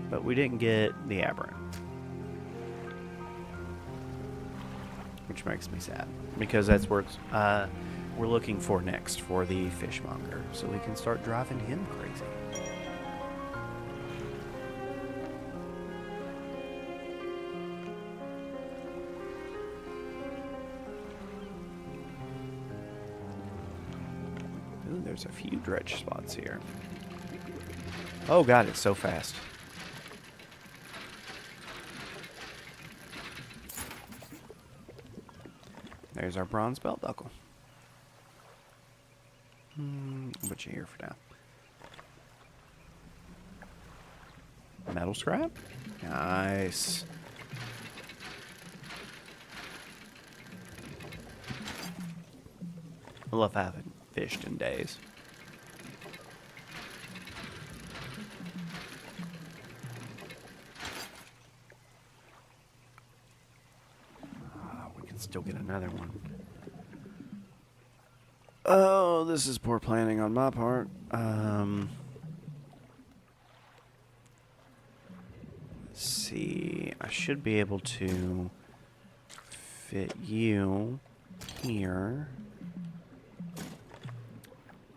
A: But we didn't get the aberrant, which makes me sad, because that's what we're looking for next for the fishmonger, so we can start driving him crazy. Ooh, there's a few dredge spots here. Oh god, it's so fast. There's our bronze belt buckle. I'll put you here for now. Metal scrap? Nice. I love having fished in days. We can still get another one. Oh, this is poor planning on my part. Let's see. I should be able to fit you here.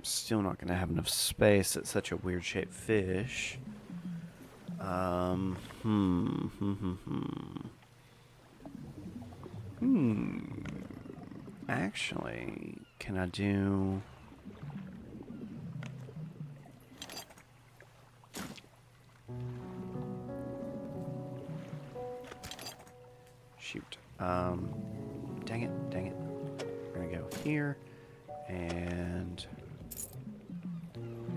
A: Still not going to have enough space. It's such a weird shaped fish. Actually, can I do... Shoot. Dang it. We're going to go here and...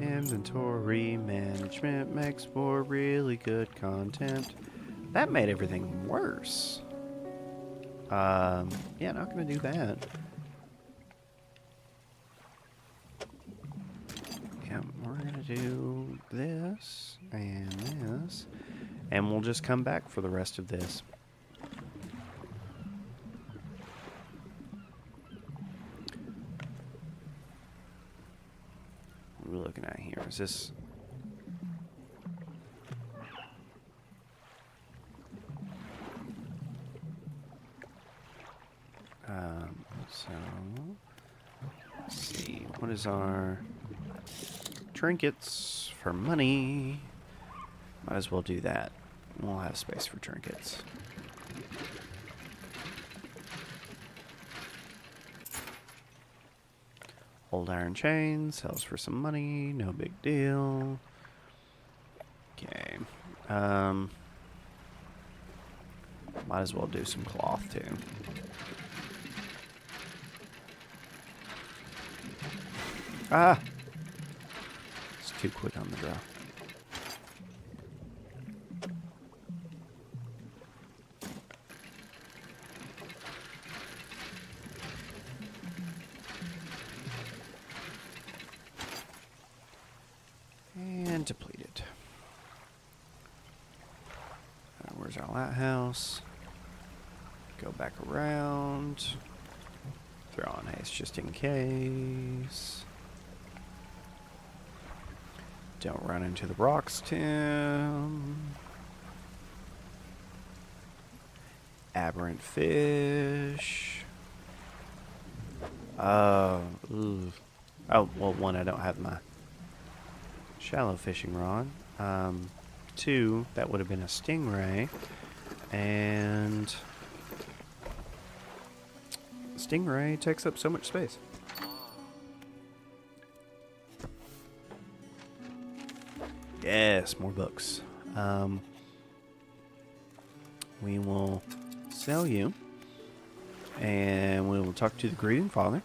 A: Inventory management makes for really good content. That made everything worse. Yeah, not gonna do that. Yeah, we're gonna do this and this, and we'll just come back for the rest of this. What are we looking at here? Is this... So, let's see. What is our trinkets for money? Might as well do that. We'll have space for trinkets. Old iron chain sells for some money. No big deal. Okay. Might as well do some cloth too. Ah! It's too quick on the draw. And depleted. Where's our lighthouse? Go back around. Throw on haste just in case. Don't run into the rocks, Tim. Aberrant fish. Ooh. Oh, well, one, I don't have my shallow fishing rod. Two, that would have been a stingray. And stingray takes up so much space. Yes, more books. We will sell you, and we will talk to the greeting father.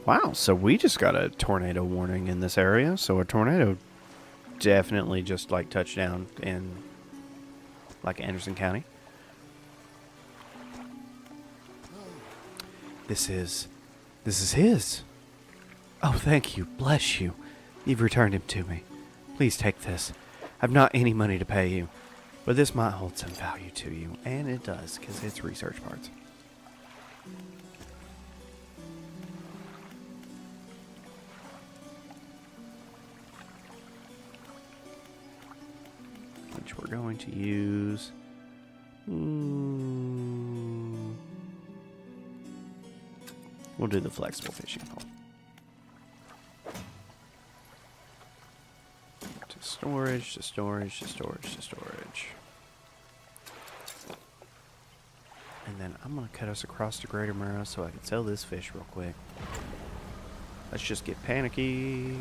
A: Wow, so we just got a tornado warning in this area. So a tornado definitely just like touched down in like Anderson County. This is his. Oh, thank you. Bless you. You've returned him to me. Please take this. I've not any money to pay you, but this might hold some value to you. And it does, because it's research parts. Which we're going to use. We'll do the flexible fishing pole. To storage, to storage, to storage, to storage. And then I'm going to cut us across the Greater Murrah so I can sell this fish real quick. Let's just get panicky.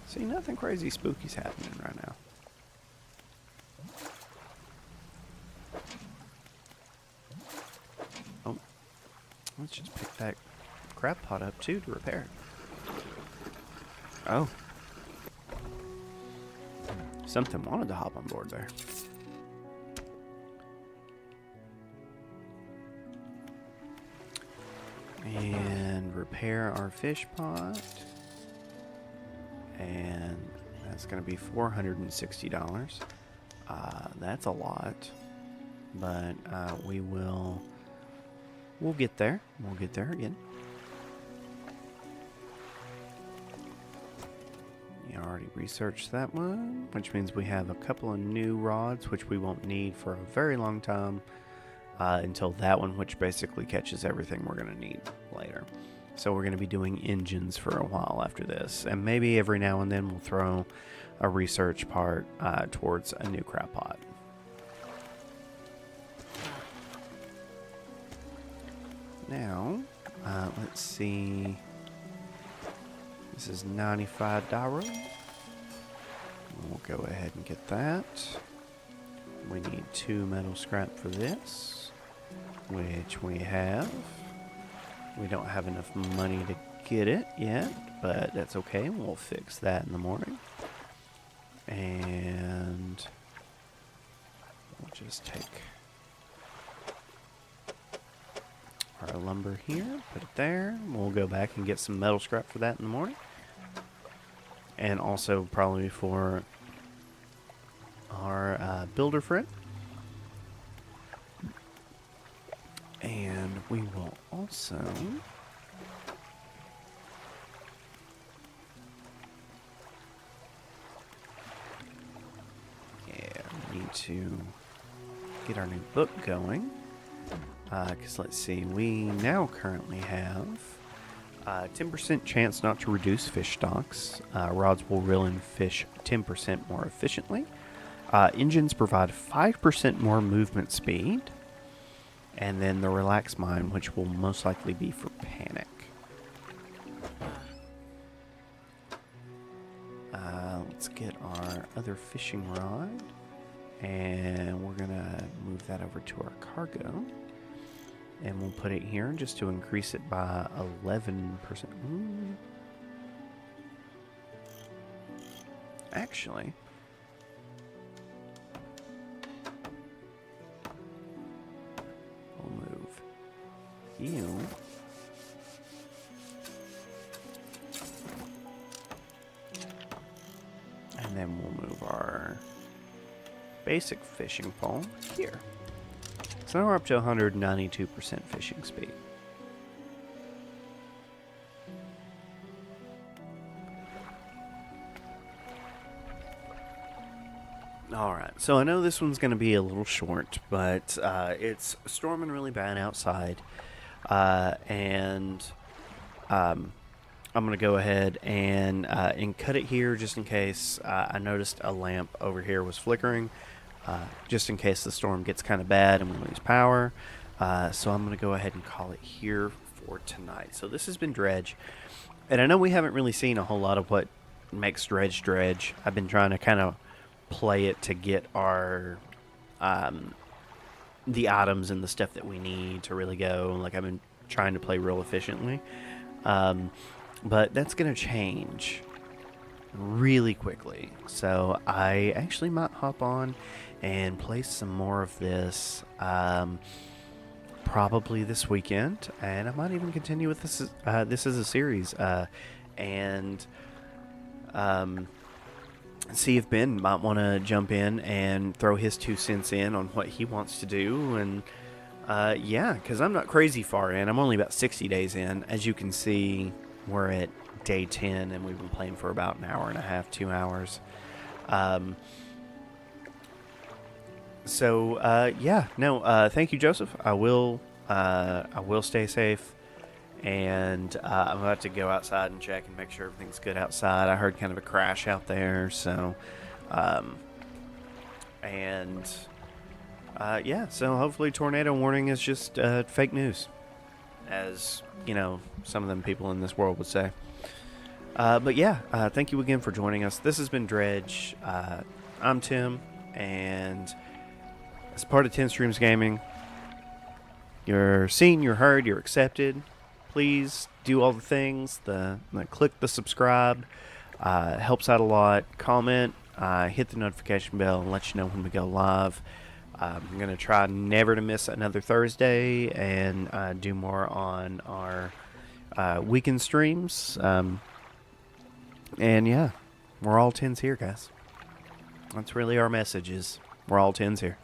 A: See, nothing crazy spooky's happening right now. Oh, let's just pick that crab pot up too to repair it. Oh. Something wanted to hop on board there. And repair our fish pot. And that's going to be $460. That's a lot, but we'll get there. We'll get there again. You already researched that one, which means we have a couple of new rods, which we won't need for a very long time until that one, which basically catches everything we're going to need later. So we're going to be doing engines for a while after this. And maybe every now and then we'll throw a research part towards a new crab pot. Now, let's see. This is $95. We'll go ahead and get that. We need 2 metal scrap for this, which we have. We don't have enough money to get it yet, but that's okay. We'll fix that in the morning. And we'll just take our lumber here, put it there. We'll go back and get some metal scrap for that in the morning. And also probably for our builder friend. we will also... need to get our new book going, because let's see, we now currently have 10% chance not to reduce fish stocks. Rods will reel in fish 10% more efficiently. Engines provide 5% more movement speed, and then the relaxed mind, which will most likely be for panic. Let's get our other fishing rod. And we're going to move that over to our cargo. And we'll put it here just to increase it by 11%. Ooh. Actually, we'll move you. And then we'll move our basic fishing pole here. So now we're up to 192% fishing speed. Alright, so I know this one's going to be a little short, but it's storming really bad outside. And I'm going to go ahead and cut it here just in case I noticed a lamp over here was flickering. Just in case the storm gets kind of bad and we lose power. So I'm going to go ahead and call it here for tonight. So this has been Dredge. And I know we haven't really seen a whole lot of what makes Dredge Dredge. I've been trying to kind of play it to get our the items and the stuff that we need to really go. Like, I've been trying to play real efficiently. But that's going to change really quickly. So I actually might hop on and play some more of this probably this weekend, and I might even continue with this as a series and see if Ben might want to jump in and throw his 2 cents in on what he wants to do. And yeah, because I'm not crazy far in. I'm only about 60 days in. As you can see, we're at day 10 and we've been playing for about an hour and a half, 2 hours. Yeah, no, thank you, Joseph. I will stay safe, and I'm about to go outside and check and make sure everything's good outside. I heard kind of a crash out there, so yeah, so hopefully tornado warning is just fake news, as you know, some of them people in this world would say. But yeah, thank you again for joining us. This has been Dredge. I'm Tim, and as part of TenStreams Gaming, you're seen, you're heard, you're accepted. Please do all the things. Click the subscribe. Helps out a lot. Comment. Hit the notification bell and let you know when we go live. I'm going to try never to miss another Thursday and do more on our weekend streams. And yeah, we're all 10s here, guys. That's really our message, is we're all 10s here.